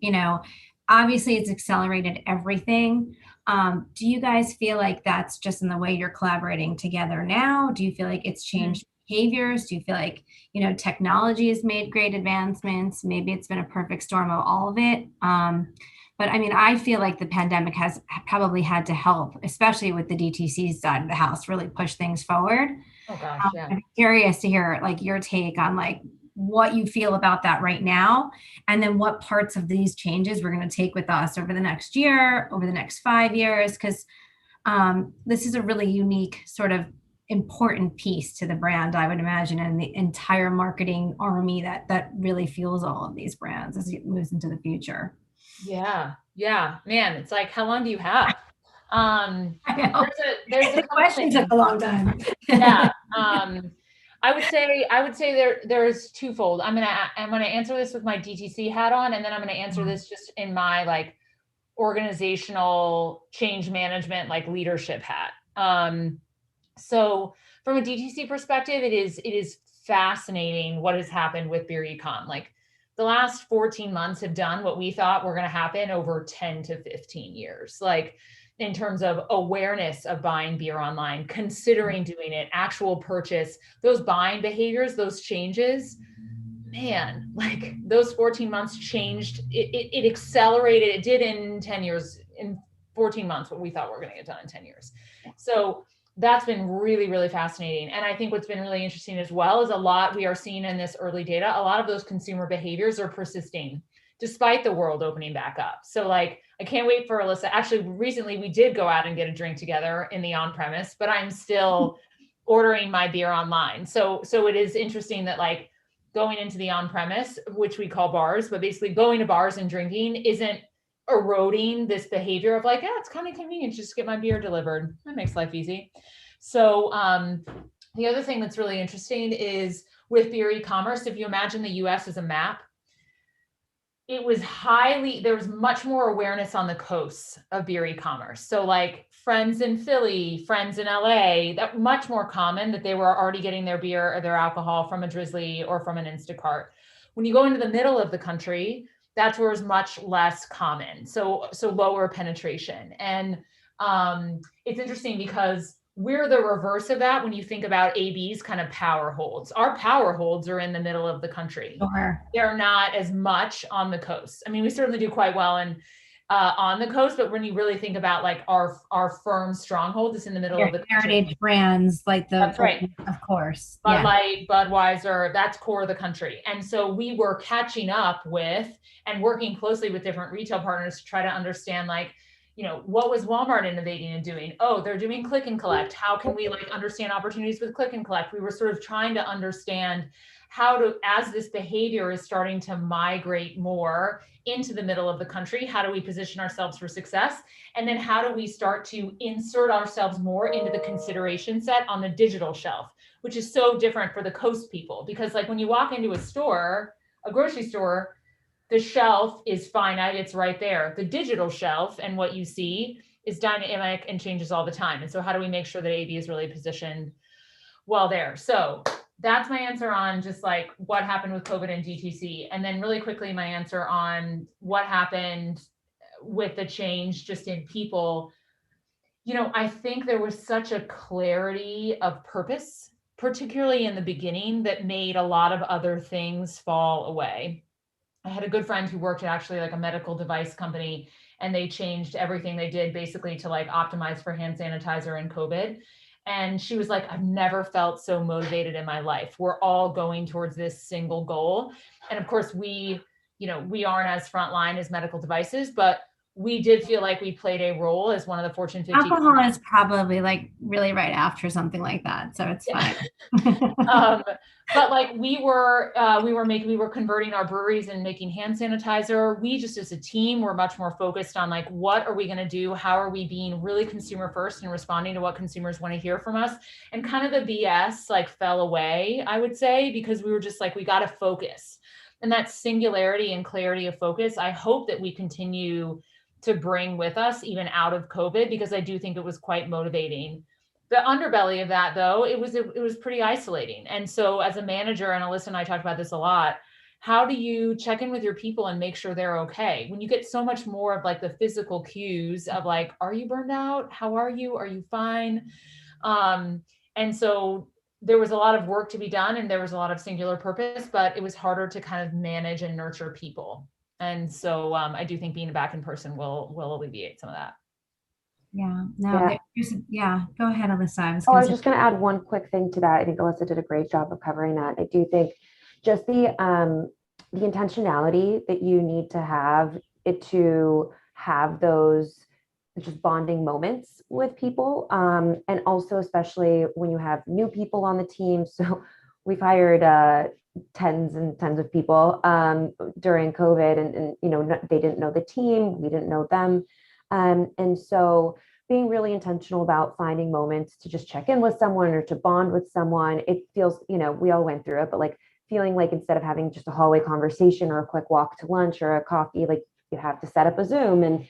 obviously it's accelerated everything. Do you guys feel like that's just in the way you're collaborating together now? Do you feel like it's changed behaviors? Do you feel like, technology has made great advancements? Maybe it's been a perfect storm of all of it. But I mean, I feel like the pandemic has probably had to help, especially with the DTC side of the house, really push things forward. Oh gosh, yeah. I'm curious to hear like your take on like what you feel about that right now, and then what parts of these changes we're going to take with us over the next year, over the next 5 years, because this is a really unique sort of important piece to the brand, I would imagine, and the entire marketing army that really fuels all of these brands as it moves into the future. Yeah, man, it's like, how long do you have? I know. There's a question took a long time. Yeah. I would say there's twofold. I'm gonna answer this with my DTC hat on, and then I'm gonna answer this just in my like organizational change management, like leadership hat. So from a DTC perspective, it is fascinating what has happened with beer ecom. Like the last 14 months have done what we thought were going to happen over 10 to 15 years. Like in terms of awareness of buying beer online, considering doing it, actual purchase, those buying behaviors, those changes, man, like those 14 months changed. It accelerated. It did in 10 years, in 14 months, what we thought we were going to get done in 10 years. So that's been really, really fascinating. And I think what's been really interesting as well is we are seeing in this early data, a lot of those consumer behaviors are persisting despite the world opening back up. So like, I can't wait for Alyssa. Actually, recently we did go out and get a drink together in the on-premise, but I'm still ordering my beer online. So it is interesting that like going into the on-premise, which we call bars, but basically going to bars and drinking isn't eroding this behavior of like, yeah, it's kind of convenient just to get my beer delivered. That makes life easy. So the other thing that's really interesting is with beer e-commerce, if you imagine the US as a map, there was much more awareness on the coasts of beer e-commerce. So like friends in Philly, friends in LA, that much more common that they were already getting their beer or their alcohol from a Drizzly or from an Instacart. When you go into the middle of the country, that's where it's much less common. So lower penetration. And it's interesting because we're the reverse of that when you think about AB's kind of power holds. Our power holds are in the middle of the country. Sure. They're not as much on the coast. I mean, we certainly do quite well on the coast, but when you really think about like our firm stronghold is in the middle of the country. Heritage brands like That's right. Of course. Bud Light, Budweiser, that's core of the country. And so we were catching up with and working closely with different retail partners to try to understand like, what was Walmart innovating and doing? Oh, they're doing click and collect. How can we like understand opportunities with click and collect? We were sort of trying to understand how to, as this behavior is starting to migrate more into the middle of the country, how do we position ourselves for success? And then how do we start to insert ourselves more into the consideration set on the digital shelf, which is so different for the coast people. Because like when you walk into a store, a grocery store, the shelf is finite, it's right there. The digital shelf and what you see is dynamic and changes all the time. And so how do we make sure that AB is really positioned well there? So that's my answer on just like what happened with COVID and DTC. And then really quickly, my answer on what happened with the change just in people. I think there was such a clarity of purpose, particularly in the beginning, that made a lot of other things fall away. I had a good friend who worked at actually like a medical device company, and they changed everything they did basically to like optimize for hand sanitizer and COVID. And she was like, I've never felt so motivated in my life. We're all going towards this single goal. And of course, we aren't as frontline as medical devices, but we did feel like we played a role as one of the Fortune 50. Alcohol is probably like really right after something like that, so it's fine. But like we were converting our breweries and making hand sanitizer. We just as a team were much more focused on like, what are we going to do? How are we being really consumer first and responding to what consumers want to hear from us? And kind of the BS like fell away, I would say, because we were just like, we got to focus. And that singularity and clarity of focus, I hope that we continue to bring with us even out of COVID, because I do think it was quite motivating. The underbelly of that though, it was pretty isolating. And so as a manager, and Alyssa and I talked about this a lot, how do you check in with your people and make sure they're okay? When you get so much more of like the physical cues of like, are you burned out? How are you? Are you fine? And so there was a lot of work to be done and there was a lot of singular purpose, but it was harder to kind of manage and nurture people. And so I do think being back in person will alleviate some of that. Yeah, no, Yeah. yeah, go ahead, Alyssa. I was Oh, I gonna was say, just going to add one quick thing to that. I think Alyssa did a great job of covering that. I do think just the intentionality that you need to have it to have those just bonding moments with people, and also especially when you have new people on the team. So we've hired tens and tens of people during COVID, and you know, they didn't know the team, we didn't know them, and so being really intentional about finding moments to just check in with someone or to bond with someone. It feels, you know, we all went through it, but like feeling like instead of having just a hallway conversation or a quick walk to lunch or a coffee, like you have to set up a Zoom, and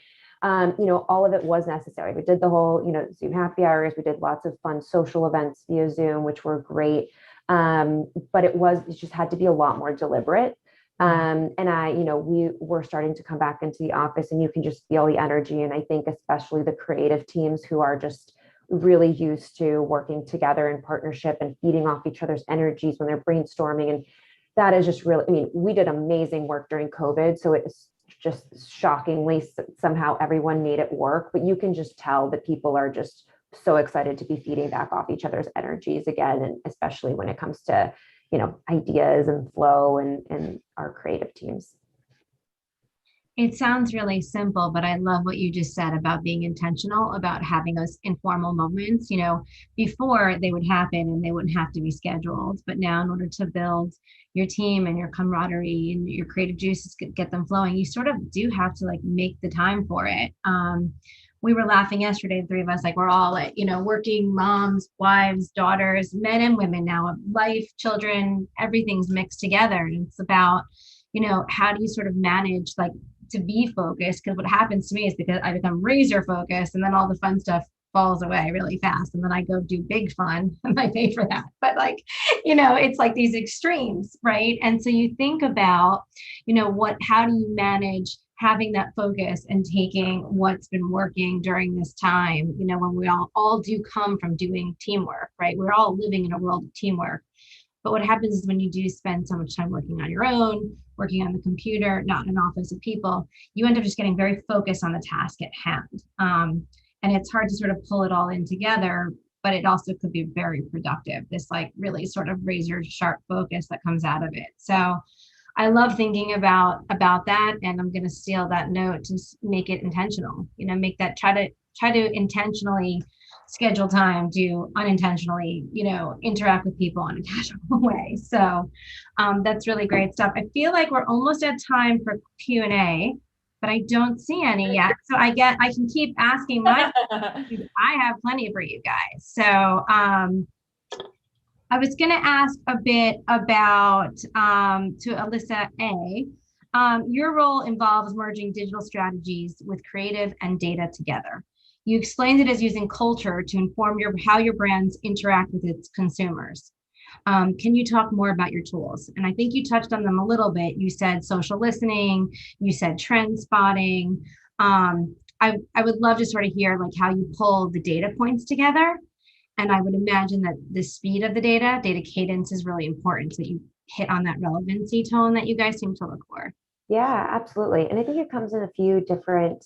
you know, all of it was necessary. We did the whole, you know, Zoom happy hours. We did lots of fun social events via Zoom, which were great. But it just had to be a lot more deliberate. And you know, we were starting to come back into the office and you can just feel the energy. And I think especially the creative teams who are just really used to working together in partnership and feeding off each other's energies when they're brainstorming. And that is just really, I mean, we did amazing work during COVID. So it's just shockingly somehow everyone made it work, but you can just tell that people are just so excited to be feeding back off each other's energies again. And especially when it comes to, you know, ideas and flow and our creative teams. it sounds really simple, but I love what you just said about being intentional, about having those informal moments. You know, before they would happen and they wouldn't have to be scheduled, but now in order to build your team and your camaraderie and your creative juices, get them flowing, you sort of do have to like make the time for it. We were laughing yesterday, the three of us, like we're all like, you know, working moms, wives, daughters, men and women now, life, children, everything's mixed together. And it's about, you know, how do you sort of manage like to be focused? Because what happens to me is because I become razor focused and then all the fun stuff falls away really fast. And then I go do big fun and I pay for that. But like, you know, it's like these extremes, right? And so you think about, you know, how do you manage having that focus and taking what's been working during this time, you know, when we all do come from doing teamwork, right? We're all living in a world of teamwork. But what happens is when you do spend so much time working on your own, working on the computer, not in an office of people, you end up just getting very focused on the task at hand. And it's hard to sort of pull it all in together, but it also could be very productive, this like really sort of razor sharp focus that comes out of it. So I love thinking about that, and I'm going to steal that note to make it intentional, you know, make that try to intentionally schedule time to unintentionally, you know, interact with people in a casual way. So that's really great stuff. I feel like we're almost at time for Q&A, but I don't see any yet. So I can keep asking my questions. I have plenty for you guys. So I was going to ask a bit about to Alyssa A. Your role involves merging digital strategies with creative and data together. You explained it as using culture to inform how your brands interact with its consumers. Can you talk more about your tools? And I think you touched on them a little bit. You said social listening, you said trend spotting. I would love to sort of hear like how you pull the data points together. And I would imagine that the speed of the data cadence is really important, so that you hit on that relevancy tone that you guys seem to look for. Yeah, absolutely. And I think it comes in a few different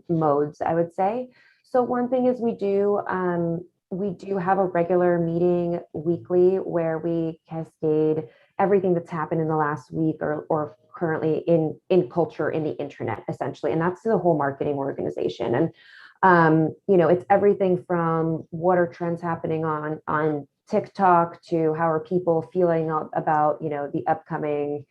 modes, I would say. So one thing is we do have a regular meeting weekly where we cascade everything that's happened in the last week or currently in culture in the internet, essentially. And that's the whole marketing organization. And you know, it's everything from what are trends happening on TikTok to how are people feeling about, you know, the upcoming,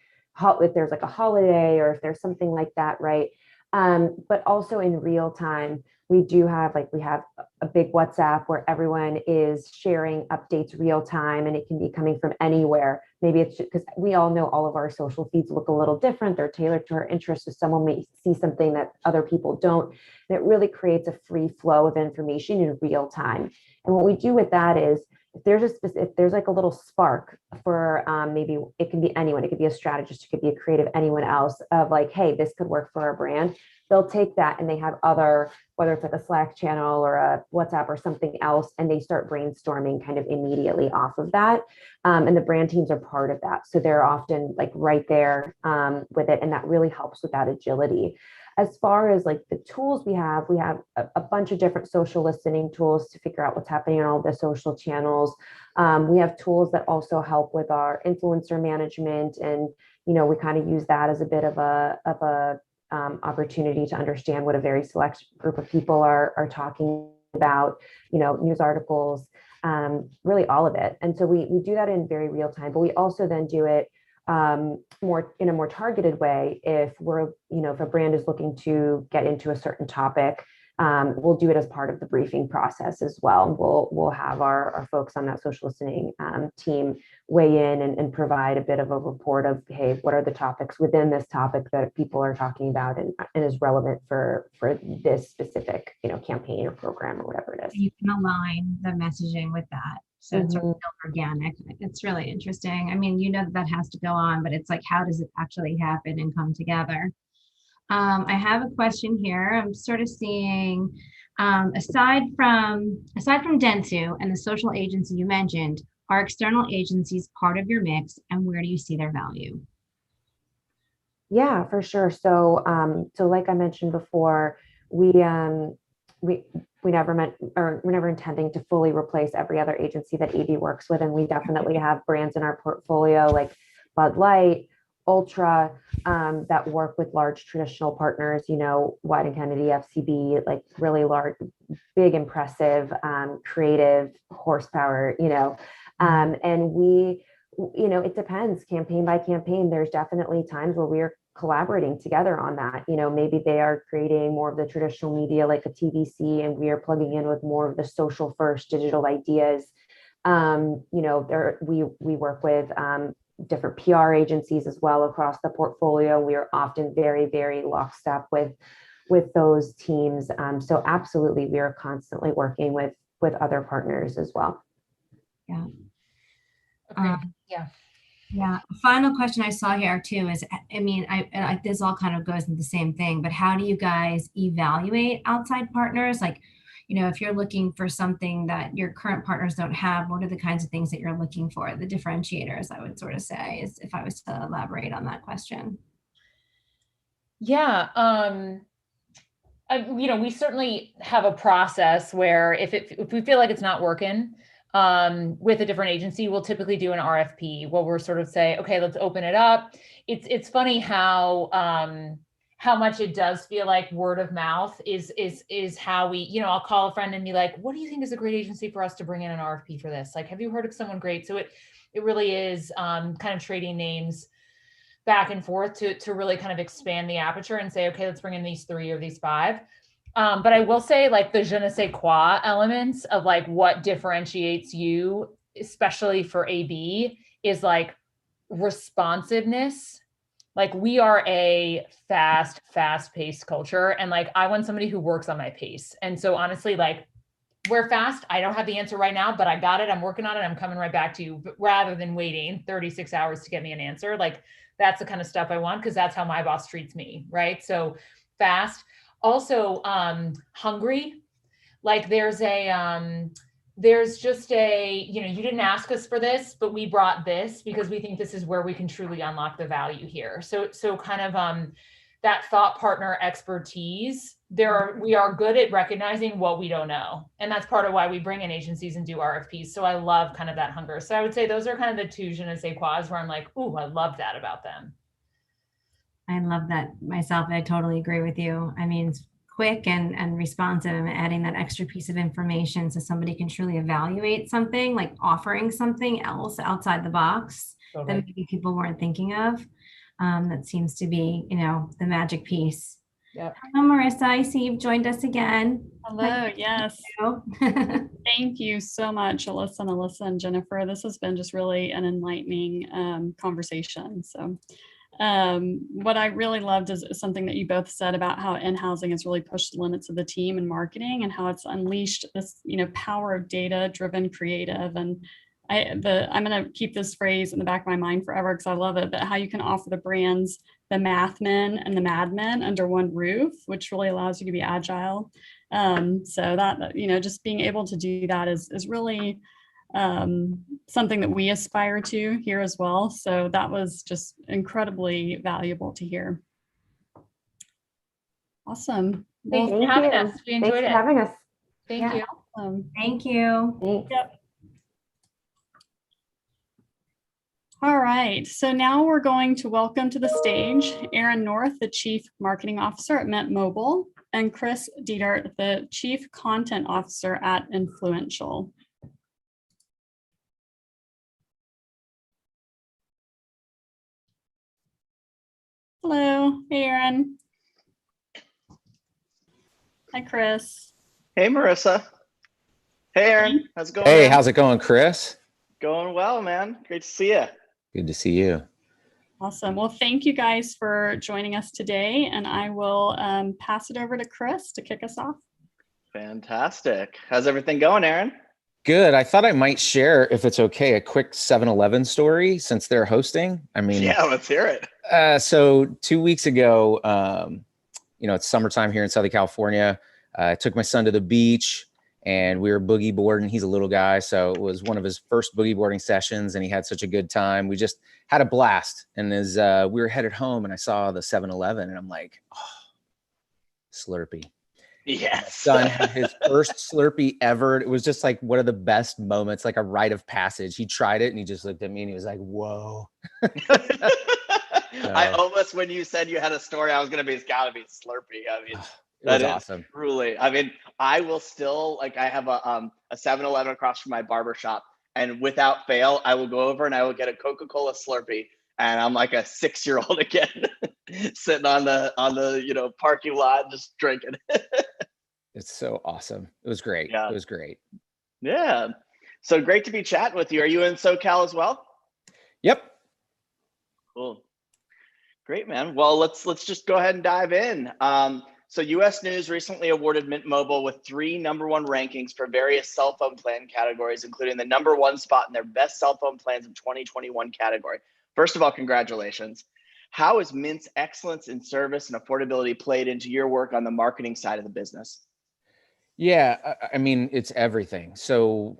if there's like a holiday or if there's something like that, right? But also in real time, we have a big WhatsApp where everyone is sharing updates real time, and it can be coming from anywhere. Maybe it's because we all know all of our social feeds look a little different. They're tailored to our interests. So someone may see something that other people don't. And it really creates a free flow of information in real time. And what we do with that is, if there's like a little spark for maybe it can be anyone, it could be a strategist, it could be a creative, anyone else of like, hey, this could work for our brand. They'll take that and they have other, whether it's like a Slack channel or a WhatsApp or something else, and they start brainstorming kind of immediately off of that. And the brand teams are part of that. So they're often like right there with it. And that really helps with that agility. As far as like the tools we have a bunch of different social listening tools to figure out what's happening on all the social channels. We have tools that also help with our influencer management. And, we kind of use that as a bit of a opportunity to understand what a very select group of people are talking about, news articles, really all of it. And so we do that in very real time, but we also then do it more in a more targeted way. If if a brand is looking to get into a certain topic, we'll do it as part of the briefing process as well. We'll have our folks on that social listening team weigh in and provide a bit of a report of, hey, what are the topics within this topic that people are talking about and is relevant for this specific, campaign or program or whatever it is. You can align the messaging with that. So it's sort of organic. It's really interesting. I mean, that has to go on, but it's like, how does it actually happen and come together? I have a question here. I'm sort of seeing, aside from Dentsu and the social agency you mentioned, are external agencies part of your mix, and where do you see their value? Yeah, for sure. So, like I mentioned before, we're never intending to fully replace every other agency that AB works with, and we definitely have brands in our portfolio like Bud Light, Ultra, that work with large traditional partners, White and Kennedy, FCB, like really large, big, impressive, creative horsepower, and we, it depends campaign by campaign. There's definitely times where we're collaborating together on that. Maybe they are creating more of the traditional media like a TVC, and we are plugging in with more of the social first digital ideas. We work with different PR agencies as well across the portfolio. We are often very, very lockstep with those teams. So absolutely, we are constantly working with other partners as well. Yeah. Yeah. Yeah. Final question I saw here too is, this all kind of goes into the same thing, but how do you guys evaluate outside partners? Like, if you're looking for something that your current partners don't have, what are the kinds of things that you're looking for? The differentiators, I would sort of say, is if I was to elaborate on that question. Yeah. We certainly have a process where if we feel like it's not working with a different agency, we'll typically do an RFP where we're sort of say, okay, let's open it up. It's funny how much it does feel like word of mouth is how we, I'll call a friend and be like, what do you think is a great agency for us to bring in an RFP for this? Like, have you heard of someone great? So it really is kind of trading names back and forth to really kind of expand the aperture and say, okay, let's bring in these 3 or these 5. But I will say, like, the je ne sais quoi elements of like what differentiates you, especially for AB, is like responsiveness. Like, we are a fast-paced culture. And like, I want somebody who works on my pace. And so honestly, like, we're fast. I don't have the answer right now, but I got it. I'm working on it. I'm coming right back to you, but rather than waiting 36 hours to get me an answer. Like, that's the kind of stuff I want, because that's how my boss treats me. Right. So fast. Also, hungry. Like, there's just you didn't ask us for this, but we brought this because we think this is where we can truly unlock the value here. So kind of that thought partner expertise. We are good at recognizing what we don't know. And that's part of why we bring in agencies and do RFPs. So I love kind of that hunger. So I would say those are kind of the 2 je ne sais quois where I'm like, ooh, I love that about them. I love that myself. I totally agree with you. I mean, it's quick and responsive, and adding that extra piece of information so somebody can truly evaluate something, like offering something else outside the box that maybe people weren't thinking of. That seems to be, the magic piece. Yep. Hello, Marissa. I see you've joined us again. Hello. Yes. Thank you so much, Alyssa and Jennifer. This has been just really an enlightening conversation. So What I really loved is something that you both said about how in-housing has really pushed the limits of the team in marketing and how it's unleashed this, power of data-driven creative. And I'm going to keep this phrase in the back of my mind forever because I love it, but how you can offer the brands the math men and the mad men under one roof, which really allows you to be agile. So that, just being able to do that is really something that we aspire to here as well. So that was just incredibly valuable to hear. Awesome. Thanks Thank for having you. us. We Thanks enjoyed for it. having us. Thank you. Thank you. Thanks. Yep. All right, so now we're going to welcome to the stage Aaron North, the Chief Marketing Officer at Mint Mobile, and Chris Dietert, the Chief Content Officer at Influential. Hello, hey Aaron. Hi, Chris. Hey, Marissa. Hey, Aaron. How's it going? Hey, man? how's it going, Chris? Going well, man. Great to see you. Good to see you. Awesome. Well, thank you guys for joining us today, and I will pass it over to Chris to kick us off. Fantastic. How's everything going, Aaron? Good. I thought I might share, if it's okay, a quick 7-Eleven story since they're hosting. I mean, Yeah, let's hear it. So 2 weeks ago, it's summertime here in Southern California. I took my son to the beach and we were boogie boarding. He's a little guy, so it was one of his first boogie boarding sessions and he had such a good time. We just had a blast. And as we were headed home and I saw the 7-Eleven and I'm like, oh, Slurpee. Yes. My son had his first Slurpee ever. It was just like one of the best moments, like a rite of passage. He tried it and he just looked at me and he was like, whoa. I almost, when you said you had a story, I was going to be, it's got to be Slurpee. I mean, that is awesome. Truly. I mean, I will still, like, I have a 7-Eleven across from my barber shop, and without fail, I will go over and I will get a Coca-Cola Slurpee. And I'm like a 6-year-old again, sitting on the parking lot, just drinking. It's so awesome. It was great. Yeah. It was great. Yeah. So great to be chatting with you. Are you in SoCal as well? Yep. Cool. Great, man. Well, let's just go ahead and dive in. So US News recently awarded Mint Mobile with 3 #1 rankings for various cell phone plan categories, including the #1 spot in their best cell phone plans of 2021 category. First of all, congratulations. How has Mint's excellence in service and affordability played into your work on the marketing side of the business? Yeah, I mean, it's everything. So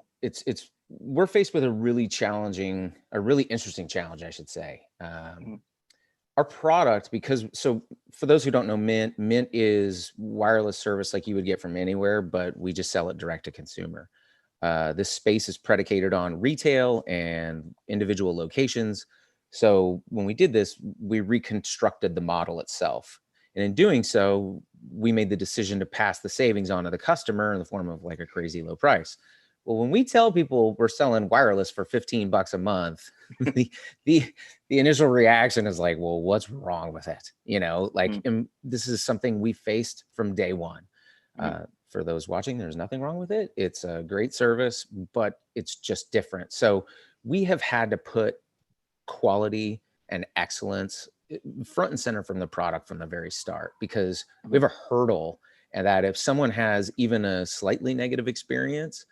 we're faced with a really interesting challenge, I should say. Our product, so for those who don't know Mint is wireless service like you would get from anywhere, but we just sell it direct to consumer. This space is predicated on retail and individual locations. So when we did this, we reconstructed the model itself. And in doing so, we made the decision to pass the savings on to the customer in the form of like a crazy low price. Well, when we tell people we're selling wireless for $15 a month, the initial reaction is like, well, what's wrong with it? And this is something we faced from day one. For those watching, there's nothing wrong with it. It's a great service, but it's just different. So we have had to put quality and excellence front and center from the product from the very start, because we have a hurdle, and that if someone has even a slightly negative experience,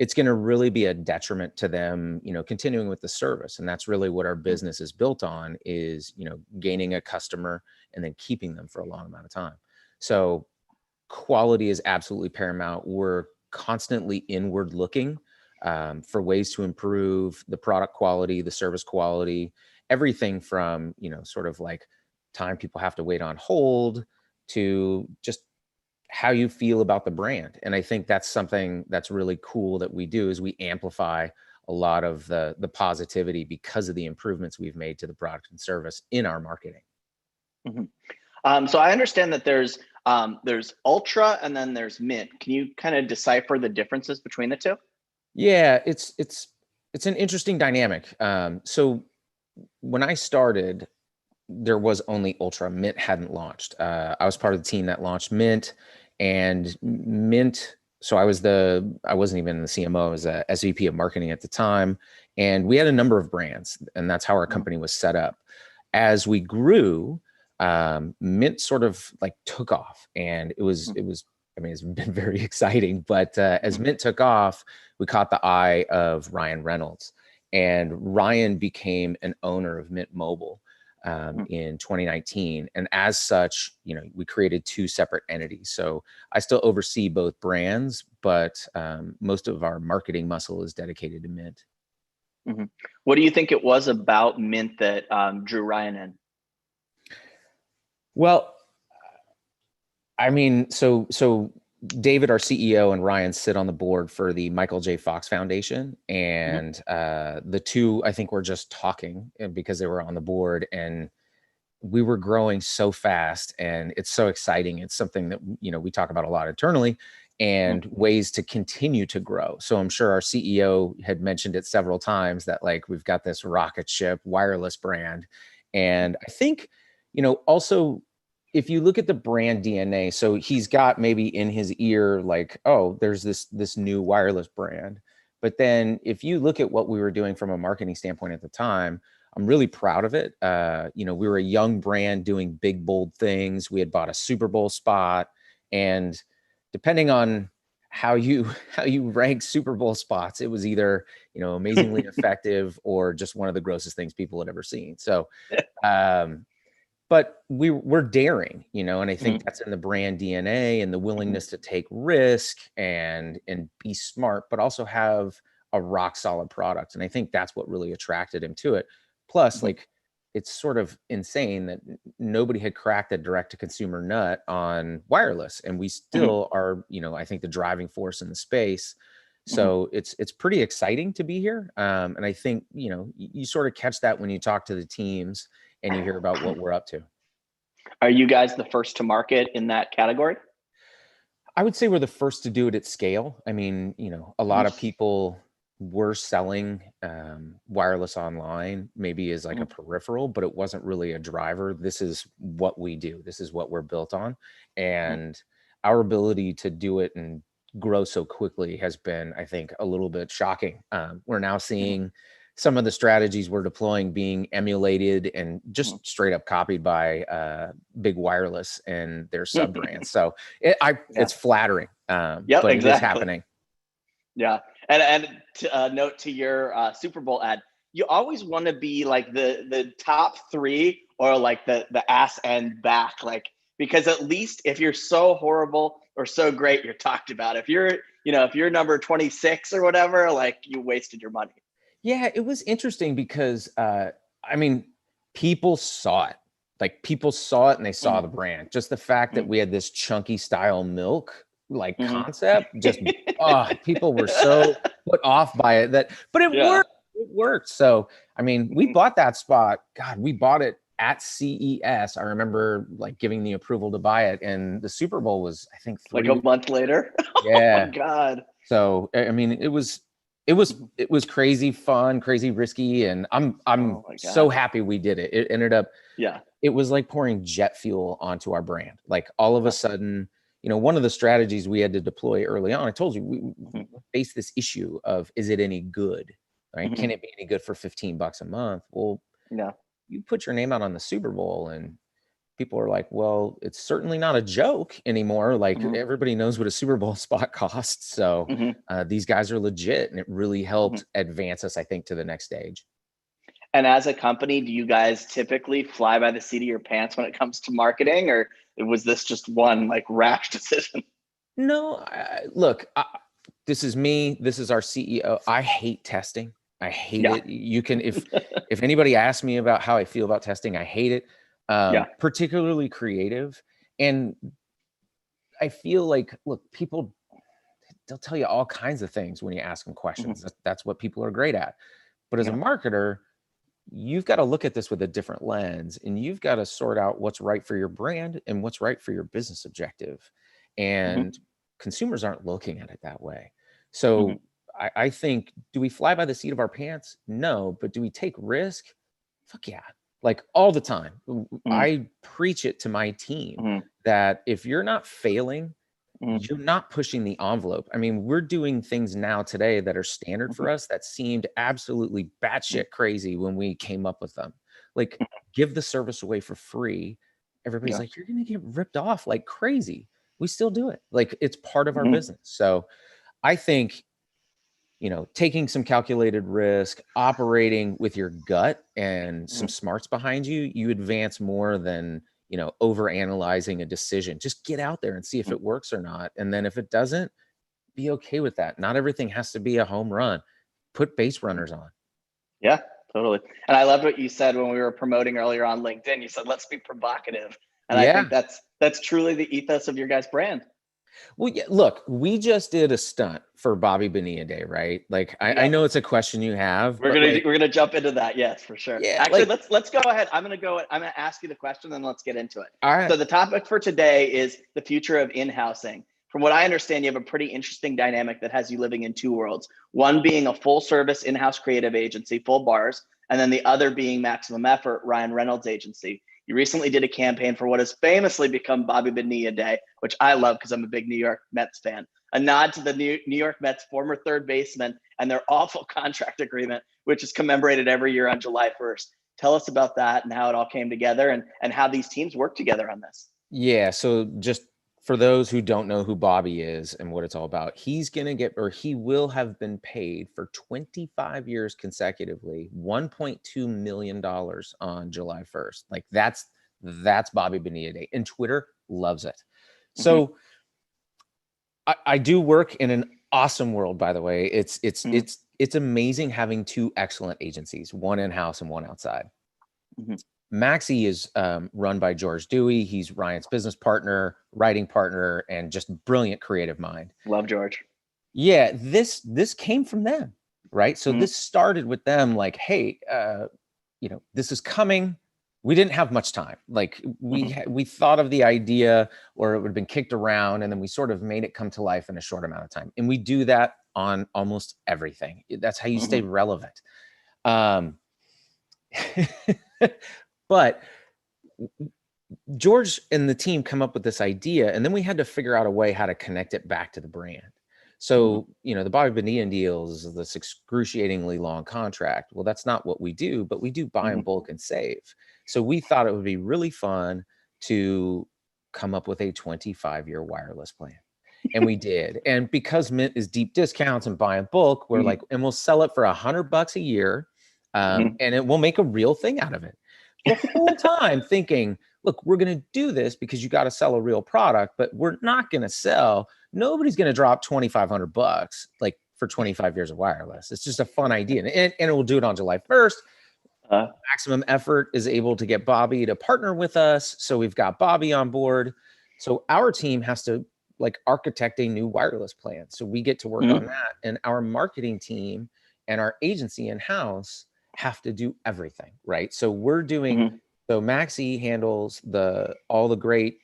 it's going to really be a detriment to them, continuing with the service. And that's really what our business is built on, is, gaining a customer and then keeping them for a long amount of time. So quality is absolutely paramount. We're constantly inward looking for ways to improve the product quality, the service quality, everything from, sort of like time people have to wait on hold to just how you feel about the brand. And I think that's something that's really cool that we do, is we amplify a lot of the positivity because of the improvements we've made to the product and service in our marketing. So I understand that there's Ultra and then there's Mint. Can you kind of decipher the differences between the two? Yeah, it's an interesting dynamic. So when I started, there was only Ultra. Mint hadn't launched. I was part of the team that launched Mint, and Mint. So I wasn't even the CMO. I was a SVP of marketing at the time, and we had a number of brands, and that's how our company was set up. as we grew, Mint sort of like took off, and it was, I mean, it's been very exciting, but as Mint took off, we caught the eye of Ryan Reynolds, and Ryan became an owner of Mint Mobile in 2019. And as such, you know, we created two separate entities. So I still oversee both brands, but most of our marketing muscle is dedicated to Mint. What do you think it was about Mint that drew Ryan in? Well, I mean, so David, our CEO, and Ryan sit on the board for the Michael J. Fox Foundation, and the two, I think, were just talking because they were on the board, and we were growing so fast, and it's so exciting. It's something that, you know, we talk about a lot internally, and ways to continue to grow. So I'm sure our CEO had mentioned it several times that, like, we've got this rocket ship wireless brand, and I think, you know, also, if you look at the brand DNA, so he's got maybe in his ear, like, oh, there's this new wireless brand. But then if you look at what we were doing from a marketing standpoint at the time, I'm really proud of it. You know, we were a young brand doing big, bold things. We had bought a Super Bowl spot, and depending on how you rank Super Bowl spots, it was either, you know, amazingly effective or just one of the grossest things people had ever seen. So, but we're daring, you know, and I think that's in the brand DNA, and the willingness to take risk and be smart, but also have a rock solid product. And I think that's what really attracted him to it. Plus, like, it's sort of insane that nobody had cracked a direct to consumer nut on wireless, and we still are, you know, I think the driving force in the space. So it's pretty exciting to be here. And I think, you know, you sort of catch that when you talk to the teams and you hear about what we're up to. Are you guys the first to market in that category? I would say we're the first to do it at scale. I mean, you know, a lot of people were selling wireless online, maybe as like a peripheral, but it wasn't really a driver. This is what we do. This is what we're built on. And our ability to do it and grow so quickly has been, I think, a little bit shocking. We're now seeing some of the strategies we're deploying being emulated and just straight up copied by Big Wireless and their sub brands. So it's flattering, but it is happening. Yeah. And to note to your Super Bowl ad, you always want to be like the top three, or like the ass end back, like, because at least if you're so horrible or so great, you're talked about. If you're, you know, if you're number 26 or whatever, like, you wasted your money. Yeah, it was interesting because, I mean, people saw it. Like, people saw it and they saw the brand. Just the fact that we had this chunky style milk, like, concept, just, people were so put off by it but it worked. It worked. So, I mean, we bought that spot. God, we bought it at CES. I remember, like, giving the approval to buy it, and the Super Bowl was, I think, like a month later. Yeah. Oh my God. So, I mean, it was crazy fun, crazy risky, and I'm so happy we did it. It ended up, it was like pouring jet fuel onto our brand. Like, all of a sudden, you know, one of the strategies we had to deploy early on, I told you, we faced this issue of, is it any good? Right? Can it be any good for $15 a month? Well, you put your name out on the Super Bowl, and people are like, well, it's certainly not a joke anymore. Like, everybody knows what a Super Bowl spot costs. So these guys are legit, and it really helped advance us, I think, to the next stage. And as a company, do you guys typically fly by the seat of your pants when it comes to marketing, or was this just one, like, rash decision? No, look, this is me. This is our CEO. I hate testing. I hate it. You can, if anybody asks me about how I feel about testing, I hate it. Particularly creative. And I feel like, look, people, they'll tell you all kinds of things when you ask them questions. That's what people are great at. But as a marketer, you've got to look at this with a different lens, and you've got to sort out what's right for your brand and what's right for your business objective. And consumers aren't looking at it that way. So I think, do we fly by the seat of our pants? No. But do we take risk? Fuck yeah. Like, all the time. I preach it to my team that if you're not failing, you're not pushing the envelope. I mean, we're doing things now today that are standard for us that seemed absolutely batshit crazy when we came up with them. Like, give the service away for free, everybody's like, you're going to get ripped off like crazy. We still do it. Like, it's part of our business. So I think, you know, taking some calculated risk, operating with your gut and some smarts behind you, you advance more than, you know, over analyzing a decision. Just get out there and see if it works or not. And then if it doesn't, be okay with that. Not everything has to be a home run. Put base runners on. Yeah, totally. And I loved what you said when we were promoting earlier on LinkedIn. You said, let's be provocative. And I think that's truly the ethos of your guys' brand. Well, yeah, look, we just did a stunt for Bobby Bonilla Day, right? Like, I know it's a question you have. We're gonna jump into that, yes, for sure. Yeah, actually, like, let's go ahead. I'm gonna ask you the question, then let's get into it. All right. So the topic for today is the future of in-housing. From what I understand, you have a pretty interesting dynamic that has you living in two worlds. One being a full-service in-house creative agency, full bars, and then the other being Maximum Effort, Ryan Reynolds' agency. You recently did a campaign for what has famously become Bobby Bonilla Day, which I love because I'm a big New York Mets fan. A nod to the New York Mets former third baseman and their awful contract agreement, which is commemorated every year on July 1st. Tell us about that and how it all came together and how these teams work together on this. Yeah, so just for those who don't know who Bobby is and what it's all about, he's going to get, or he will have been paid for 25 years consecutively, $1.2 million on July 1st. Like, that's Bobby Bonilla Day, and Twitter loves it. So I do work in an awesome world, by the way. It's amazing having two excellent agencies, one in-house and one outside. Maxi is run by George Dewey. He's Ryan's business partner, writing partner, and just brilliant creative mind. Love George. Yeah, this came from them, right? So this started with them, like, hey, you know, this is coming. We didn't have much time. Like, we thought of the idea, or it would have been kicked around, and then we sort of made it come to life in a short amount of time. And we do that on almost everything. That's how you stay relevant. But George and the team come up with this idea, and then we had to figure out a way how to connect it back to the brand. So, you know, the Bobby Bonilla deal is this excruciatingly long contract. Well, that's not what we do, but we do buy in bulk and save. So we thought it would be really fun to come up with a 25-year wireless plan. And we did. And because Mint is deep discounts and buy in bulk, we're like, and we'll sell it for $100 a year. And it will make a real thing out of it. The whole time thinking, look, we're going to do this because you got to sell a real product, but we're not going to sell. Nobody's going to drop $2,500 like for 25 years of wireless. It's just a fun idea. And it will do it on July 1st. Maximum Effort is able to get Bobby to partner with us. So we've got Bobby on board. So our team has to like architect a new wireless plan. So we get to work on that. And our marketing team and our agency in-house have to do everything, right? So we're doing, so Maxi handles all the great,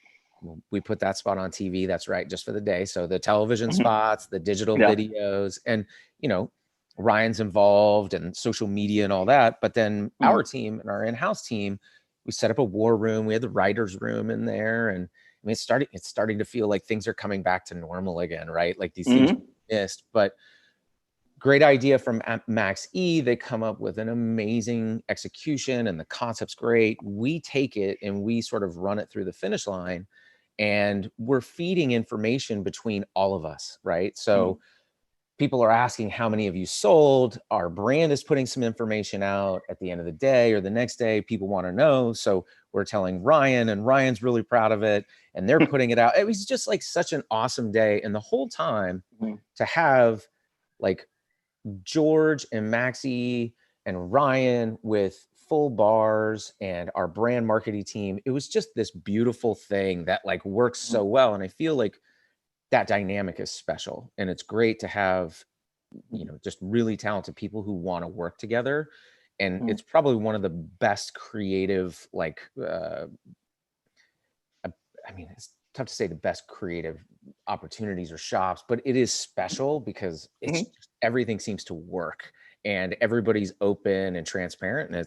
we put that spot on TV, that's right, just for the day. So the television spots, the digital videos, and, you know, Ryan's involved and social media and all that. But then our team and our in-house team, we set up a war room. We had the writer's room in there. And I mean, it's starting to feel like things are coming back to normal again, right? Like these things we missed, but great idea from Max E. They come up with an amazing execution and the concept's great. We take it and we sort of run it through the finish line, and we're feeding information between all of us, right? So people are asking how many of you sold. Our brand is putting some information out at the end of the day or the next day. People want to know. So we're telling Ryan, and Ryan's really proud of it, and they're putting it out. It was just like such an awesome day. And the whole time to have like George and Maxi and Ryan with full bars and our brand marketing team, it was just this beautiful thing that like works so well. And I feel like that dynamic is special, and it's great to have, you know, just really talented people who want to work together. And it's probably one of the best creative, like, I mean, it's tough to say the best creative opportunities or shops, but it is special because it's just, everything seems to work and everybody's open and transparent, and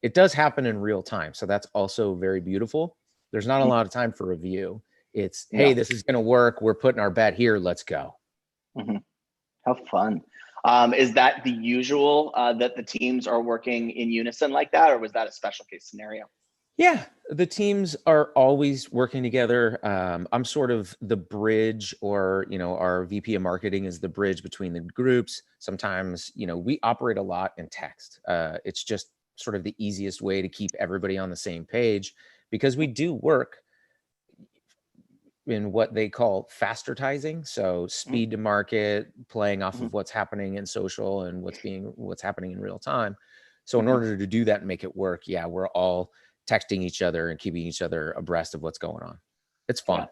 it does happen in real time. So that's also very beautiful. There's not a lot of time for review. It's, hey, this is going to work. We're putting our bet here. Let's go. How fun. Is that the usual that the teams are working in unison like that, or was that a special case scenario? Yeah, the teams are always working together. I'm sort of the bridge, or, our VP of marketing is the bridge between the groups. Sometimes, we operate a lot in text. It's just sort of the easiest way to keep everybody on the same page, because we do work in what they call fastertizing. So speed to market, playing off of what's happening in social and what's happening in real time. So in order to do that and make it work, yeah, we're all texting each other and keeping each other abreast of what's going on. It's fun. Yeah,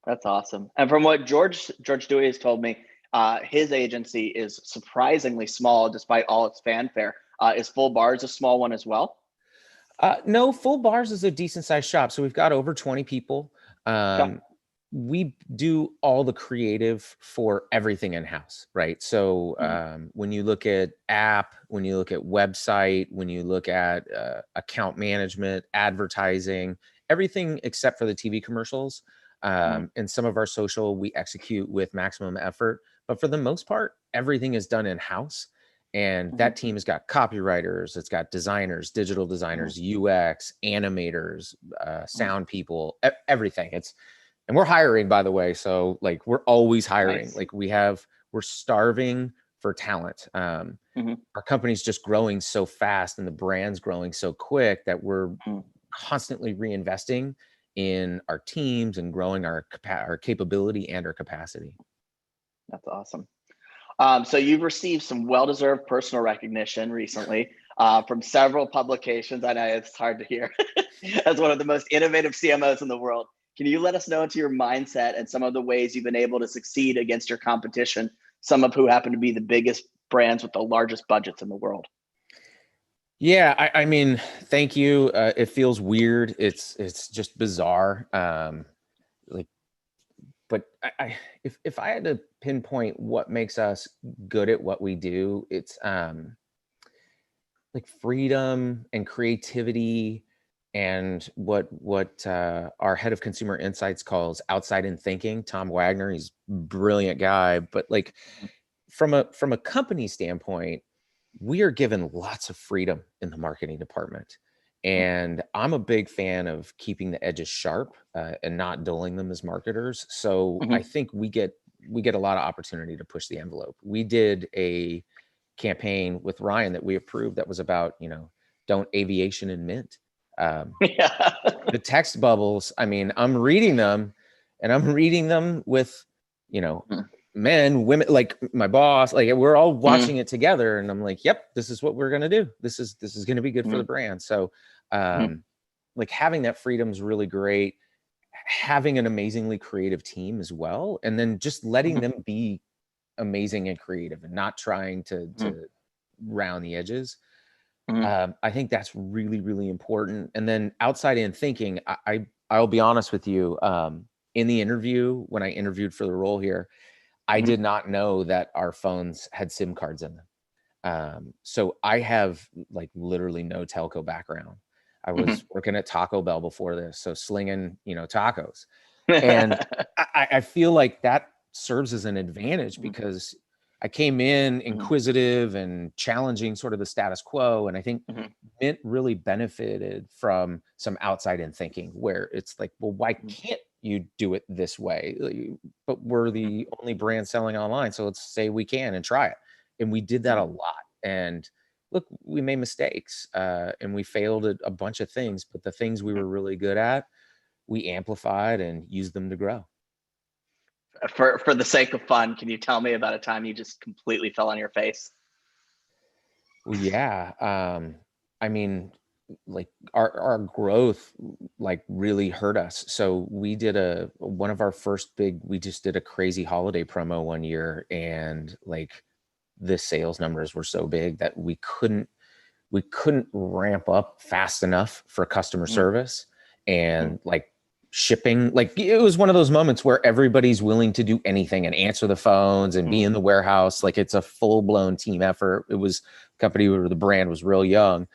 that's awesome. And from what George Dewey has told me, his agency is surprisingly small despite all its fanfare. Is Full Bars a small one as well? No, Full Bars is a decent sized shop. So we've got over 20 people. We do all the creative for everything in-house, right? So when you look at app, when you look at website, when you look at account management, advertising, everything except for the TV commercials, and some of our social, we execute with maximum effort. But for the most part, everything is done in-house. And that team has got copywriters, it's got designers, digital designers, UX, animators, sound people, everything. And we're hiring, by the way. So like, we're always hiring. Nice. Like we're starving for talent. Our company's just growing so fast and the brand's growing so quick that we're constantly reinvesting in our teams and growing our capability and our capacity. That's awesome. So you've received some well-deserved personal recognition recently from several publications. I know it's hard to hear as one of the most innovative CMOs in the world. Can you let us know into your mindset and some of the ways you've been able to succeed against your competition, some of who happen to be the biggest brands with the largest budgets in the world? Yeah, I mean, thank you. It feels weird. It's just bizarre. But if I had to pinpoint what makes us good at what we do, it's like freedom and creativity, and what our head of consumer insights calls outside in thinking. Tom Wagner, he's a brilliant guy, but like from a company standpoint, we are given lots of freedom in the marketing department. And I'm a big fan of keeping the edges sharp and not dulling them as marketers. So I think we get a lot of opportunity to push the envelope. We did a campaign with Ryan that we approved that was about, don't aviation and mint. The text bubbles, I mean, I'm reading them with, men, women, like my boss, like we're all watching it together. And I'm like, yep, this is what we're going to do. This is going to be good for the brand. So like having that freedom is really great. Having an amazingly creative team as well. And then just letting them be amazing and creative and not trying to round the edges. I think that's really, really important. And then outside in thinking, I'll be honest with you. In the interview, when I interviewed for the role here, I did not know that our phones had SIM cards in them. So I have like literally no telco background. I was working at Taco Bell before this, so slinging, tacos. And I feel like that serves as an advantage because I came in inquisitive and challenging sort of the status quo. And I think Mint really benefited from some outside in thinking where it's like, well, why can't you do it this way? But we're the only brand selling online. So let's say we can and try it. And we did that a lot. And look, we made mistakes and we failed at a bunch of things, but the things we were really good at, we amplified and used them to grow. For the sake of fun, can you tell me about a time you just completely fell on your face? Well, yeah. I mean, like our growth like really hurt us. So we did one of our first we just did a crazy holiday promo one year, and like the sales numbers were so big that we couldn't ramp up fast enough for customer service and like shipping. Like it was one of those moments where everybody's willing to do anything and answer the phones and be in the warehouse. Like it's a full-blown team effort. It was a company where the brand was real young,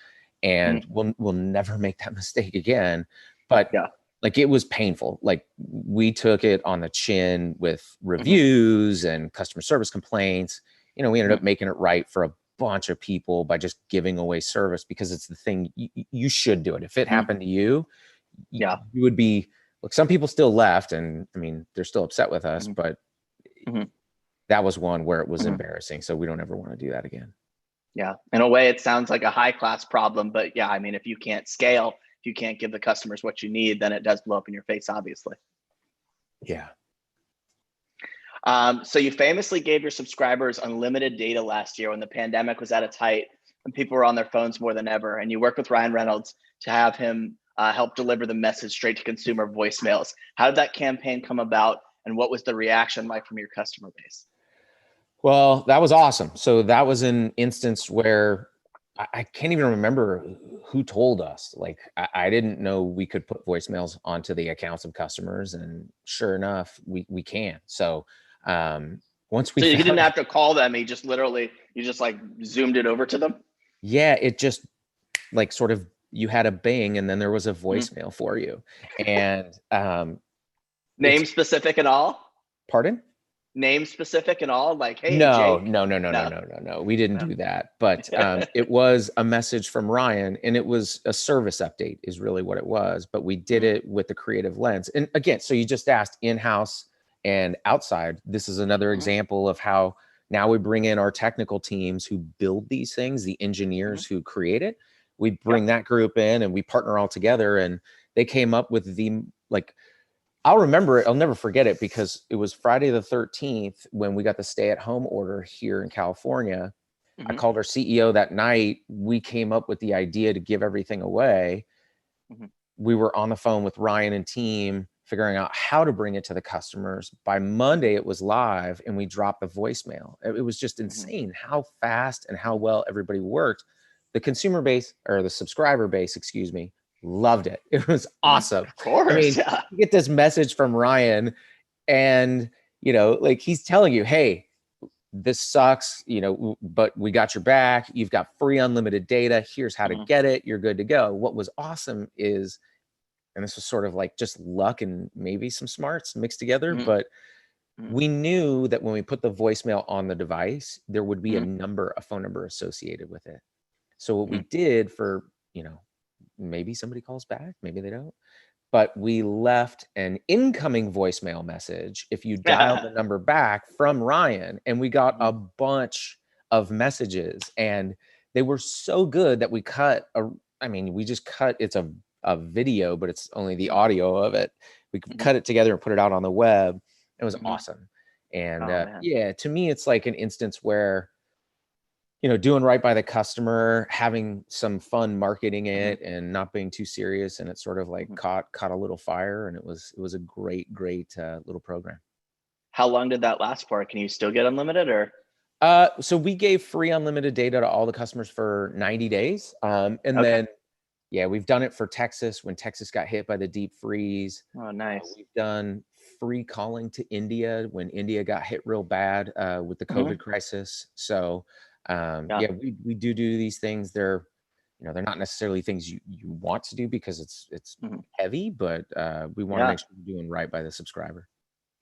and we'll never make that mistake again. But like it was painful. Like we took it on the chin with reviews and customer service complaints. We ended up making it right for a bunch of people by just giving away service, because it's the thing you should do it. If it happened to you, Yeah. you would be, look, some people still left, and I mean, they're still upset with us, but that was one where it was embarrassing. So we don't ever want to do that again. Yeah. In a way, it sounds like a high class problem, but yeah, I mean, if you can't scale, if you can't give the customers what you need, then it does blow up in your face, obviously. Yeah. So you famously gave your subscribers unlimited data last year when the pandemic was at its height and people were on their phones more than ever. And you worked with Ryan Reynolds to have him help deliver the message straight to consumer voicemails. How did that campaign come about, and what was the reaction like from your customer base? Well, that was awesome. So that was an instance where I can't even remember who told us. Like, I didn't know we could put voicemails onto the accounts of customers, and sure enough, we can. So once we, so you didn't have to call them. You just like zoomed it over to them. Yeah, it just like sort of, you had a bing and then there was a voicemail for you. And name specific at all? Pardon? Name specific and all, like, hey, no, Jake? No. We didn't do that. But it was a message from Ryan, and it was a service update is really what it was. But we did it with the creative lens. And again, so you just asked in-house and outside. This is another example of how now we bring in our technical teams who build these things, the engineers who create it. We bring that group in and we partner all together, and they came up with the, like, I'll remember it. I'll never forget it, because it was Friday the 13th when we got the stay-at-home order here in California. I called our CEO that night. We came up with the idea to give everything away. We were on the phone with Ryan and team figuring out how to bring it to the customers. By Monday, it was live, and we dropped the voicemail. It was just insane how fast and how well everybody worked. The consumer base, or the subscriber base, excuse me, loved it. It was awesome. Of course. I mean, you get this message from Ryan, and, you know, like, he's telling you, hey, this sucks, you know, but we got your back. You've got free unlimited data. Here's how to get it. You're good to go. What was awesome is, and this was sort of like just luck and maybe some smarts mixed together, but we knew that when we put the voicemail on the device, there would be a phone number associated with it. So what we did for, you know, maybe somebody calls back, maybe they don't, but we left an incoming voicemail message if you dial the number back from Ryan, and we got a bunch of messages, and they were so good that we cut we just cut, it's a video, but it's only the audio of it. We cut it together and put it out on the web. It was awesome. And yeah, to me, it's like an instance where, you know, doing right by the customer, having some fun marketing it and not being too serious. And it sort of like caught a little fire, and it was a great little program. How long did that last for? Can you still get unlimited, or? So we gave free unlimited data to all the customers for 90 days. Then, yeah, we've done it for Texas when Texas got hit by the deep freeze. Oh, nice. We've done free calling to India when India got hit real bad with the COVID crisis. So yeah, we do these things. They're, you know, they're not necessarily things you want to do because it's heavy, but we want to make sure we're doing right by the subscriber.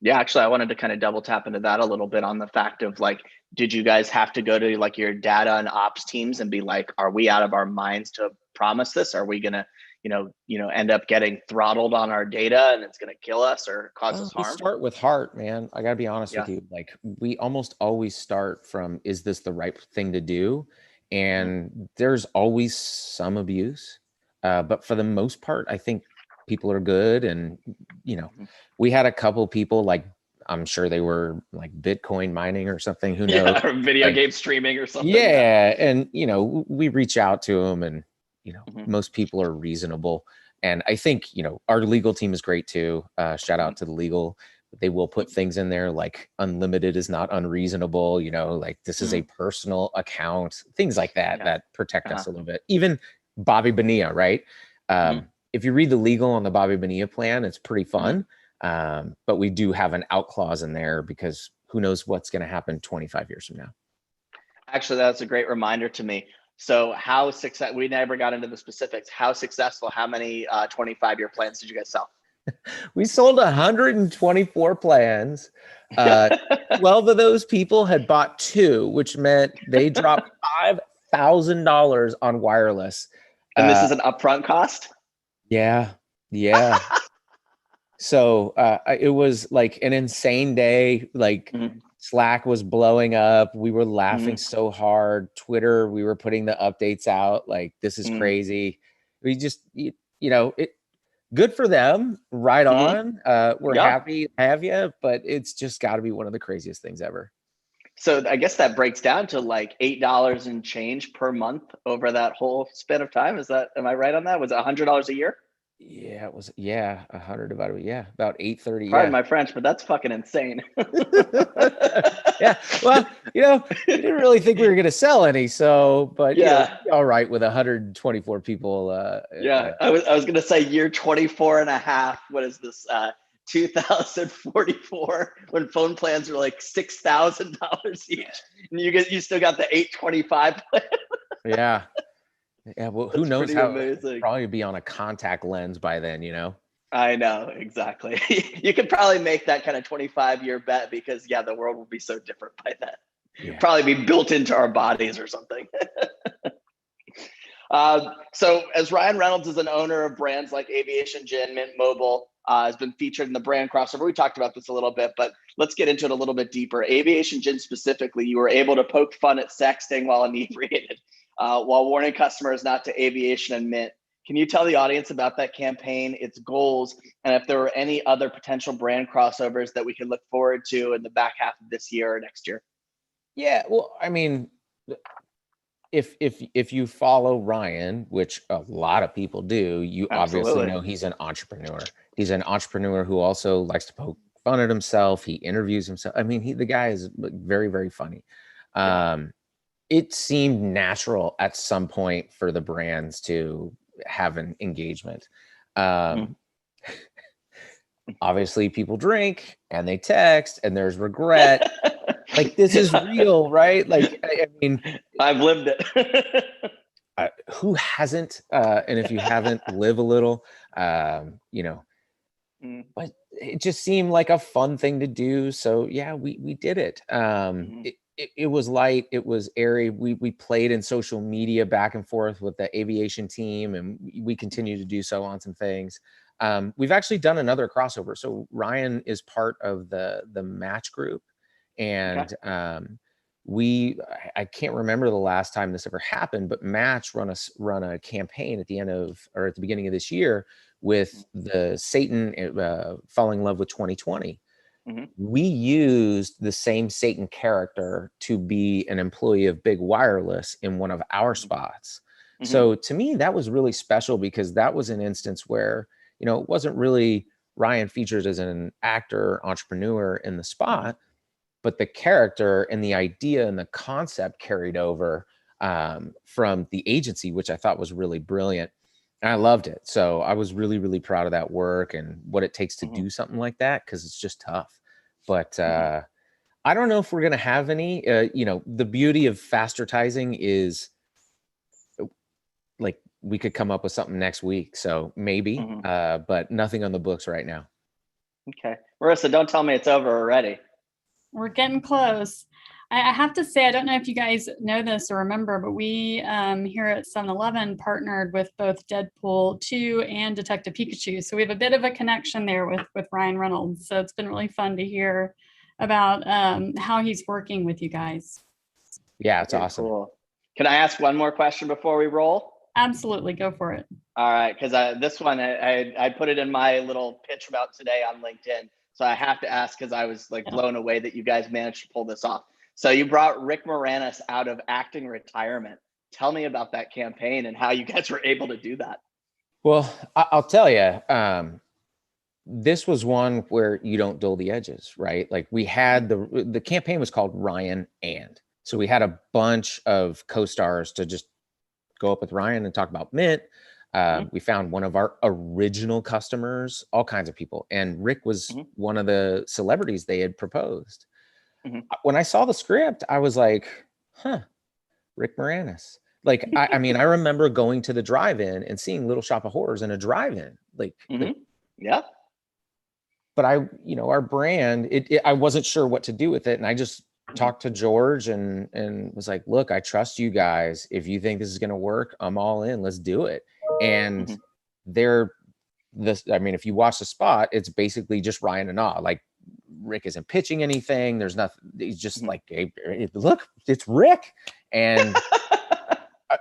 Yeah, actually, I wanted to kind of double tap into that a little bit on the fact of, like, did you guys have to go to like your data and ops teams and be like, are we out of our minds to promise this? Are we gonna, you know, end up getting throttled on our data and it's gonna kill us or cause us harm? We start with heart, man. I gotta be honest with you. Like, we almost always start from, is this the right thing to do? And there's always some abuse, but for the most part, I think people are good. And, you know, we had a couple people, like, I'm sure they were like Bitcoin mining or something, who knows, or video game streaming or something. Yeah. And, you know, we reach out to them, and, you know, most people are reasonable. And I think, you know, our legal team is great too. Shout out to the legal. They will put things in there like unlimited is not unreasonable, you know, like this is a personal account, things like that, that protect us a little bit. Even Bobby Bonilla, right? If you read the legal on the Bobby Bonilla plan, it's pretty fun. But we do have an out clause in there because who knows what's going to happen 25 years from now. Actually, that's a great reminder to me. So how successful, we never got into the specifics. How successful, how many 25-year plans did you guys sell? We sold 124 plans. 12 of those people had bought 2, which meant they dropped $5,000 on wireless. And this is an upfront cost? Yeah. So it was like an insane day. Like Slack was blowing up. We were laughing so hard. Twitter, we were putting the updates out. Like, this is crazy. We just, you know, it good for them. Right on. We're happy to have you, but it's just got to be one of the craziest things ever. So I guess that breaks down to like $8 and change per month over that whole span of time. Am I right on that? Was it $100 a year? Yeah, it was. 100 divided by, about 830. Pardon my French, but that's fucking insane. Yeah. Well, we didn't really think we were going to sell any. So, but all right with 124 people. I was going to say year 24 and a half. What is this? 2044, when phone plans were like $6,000 each, and you still got the 825 plan. Yeah. Well, who knows how amazing. Probably be on a contact lens by then, I know, exactly. You could probably make that kind of 25-year bet because the world will be so different by then. Yeah. Probably be built into our bodies or something. So as Ryan Reynolds is an owner of brands like Aviation Gin, Mint Mobile, has been featured in the brand crossover. We talked about this a little bit, but let's get into it a little bit deeper. Aviation Gin specifically, you were able to poke fun at sexting while inebriated, while warning customers not to Aviation and Mint. Can you tell the audience about that campaign, its goals, and if there were any other potential brand crossovers that we can look forward to in the back half of this year or next year? Yeah, well, I mean, if you follow Ryan, which a lot of people do, you obviously know he's an entrepreneur. He's an entrepreneur who also likes to poke fun at himself. He interviews himself. I mean, the guy is very, very funny. It seemed natural at some point for the brands to have an engagement. Obviously, people drink and they text and there's regret. Like, this is real, right? Like, I mean, I've lived it. Who hasn't? And if you haven't, live a little, but it just seemed like a fun thing to do. So yeah, we did it. It was light. It was airy. We played in social media back and forth with the aviation team, and we continue to do so on some things. We've actually done another crossover. So Ryan is part of the Match group. And I can't remember the last time this ever happened, but Match run a campaign at the beginning of this year with the Satan falling in love with 2020. We used the same Satan character to be an employee of Big Wireless in one of our spots. So to me, that was really special because that was an instance where, it wasn't really Ryan featured as an actor, entrepreneur in the spot, but the character and the idea and the concept carried over from the agency, which I thought was really brilliant. And I loved it. So I was really, really proud of that work and what it takes to do something like that, because it's just tough. But I don't know if we're going to have any. The beauty of fastertizing is like we could come up with something next week. So maybe, but nothing on the books right now. Okay. Marissa, don't tell me it's over already. We're getting close. I have to say, I don't know if you guys know this or remember, but we here at 7-Eleven partnered with both Deadpool 2 and Detective Pikachu. So we have a bit of a connection there with Ryan Reynolds. So it's been really fun to hear about how he's working with you guys. Yeah, it's awesome. Cool. Can I ask one more question before we roll? Absolutely, go for it. All right, because this one, I put it in my little pitch about today on LinkedIn. So I have to ask because I was blown away that you guys managed to pull this off. So you brought Rick Moranis out of acting retirement. Tell me about that campaign and how you guys were able to do that. Well, I'll tell you, this was one where you don't dull the edges, right? Like we had the campaign was called Ryan and. So we had a bunch of co-stars to just go up with Ryan and talk about Mint. We found one of our original customers, all kinds of people. And Rick was one of the celebrities they had proposed. When I saw the script, I was like, Rick Moranis. Like, I mean, I remember going to the drive-in and seeing Little Shop of Horrors in a drive-in. Yeah. But our brand, I wasn't sure what to do with it. And I just talked to George and was like, look, I trust you guys. If you think this is going to work, I'm all in. Let's do it. And if you watch the spot, it's basically just Ryan and Ah. Like, Rick isn't pitching anything. There's nothing. He's just like, hey, look, it's Rick. And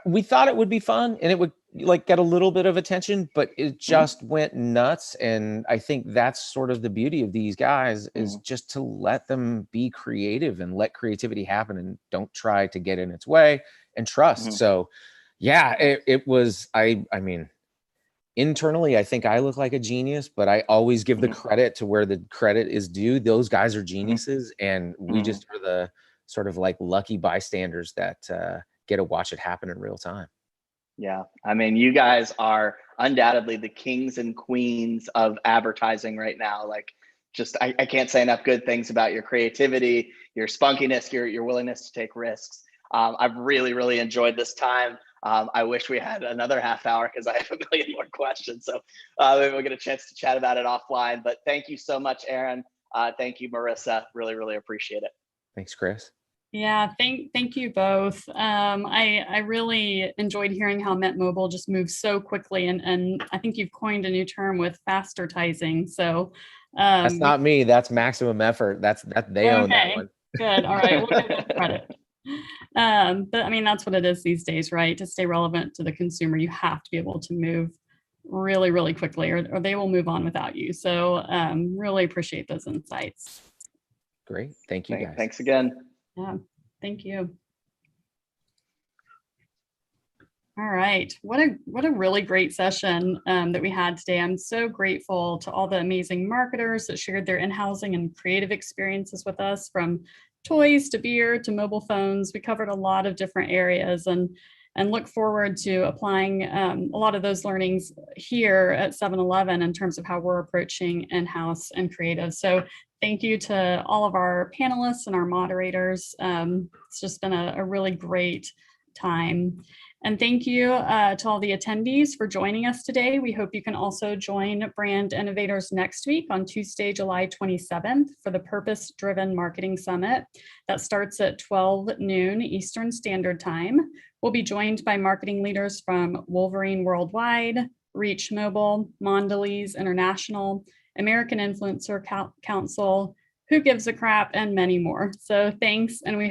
we thought it would be fun and it would like get a little bit of attention, but it just went nuts. And I think that's sort of the beauty of these guys is just to let them be creative and let creativity happen and don't try to get in its way and trust. So yeah, it was, I mean, internally, I think I look like a genius, but I always give the credit to where the credit is due. Those guys are geniuses, and we just are the sort of like lucky bystanders that get to watch it happen in real time. Yeah, I mean, you guys are undoubtedly the kings and queens of advertising right now. Like, just I can't say enough good things about your creativity, your spunkiness, your willingness to take risks. I've really enjoyed this time. I wish we had another half hour because I have a million more questions. So maybe we'll get a chance to chat about it offline. But thank you so much, Aaron. Thank you, Marissa. Really appreciate it. Thanks, Chris. Yeah, thank you both. I really enjoyed hearing how Mint Mobile just moves so quickly, and I think you've coined a new term with fastertizing. So that's not me. That's Maximum Effort. They own that one. Good. All right. We'll give them credit. But I mean, that's what it is these days, right? To stay relevant to the consumer, you have to be able to move really quickly, or they will move on without you. So really appreciate those insights. Great. Thank you, guys. Thanks again. Yeah, thank you. All right, what a really great session that we had today. I'm so grateful to all the amazing marketers that shared their in-housing and creative experiences with us, from toys to beer to mobile phones. We covered a lot of different areas and look forward to applying a lot of those learnings here at 7-Eleven in terms of how we're approaching in-house and creative. So thank you to all of our panelists and our moderators. It's just been a really great time. And thank you to all the attendees for joining us today. We hope you can also join Brand Innovators next week on Tuesday, July 27th for the Purpose Driven Marketing Summit that starts at 12 noon Eastern Standard Time. We'll be joined by marketing leaders from Wolverine Worldwide, Reach Mobile, Mondelez International, American Influencer Council, Who Gives a Crap, and many more. So thanks, and we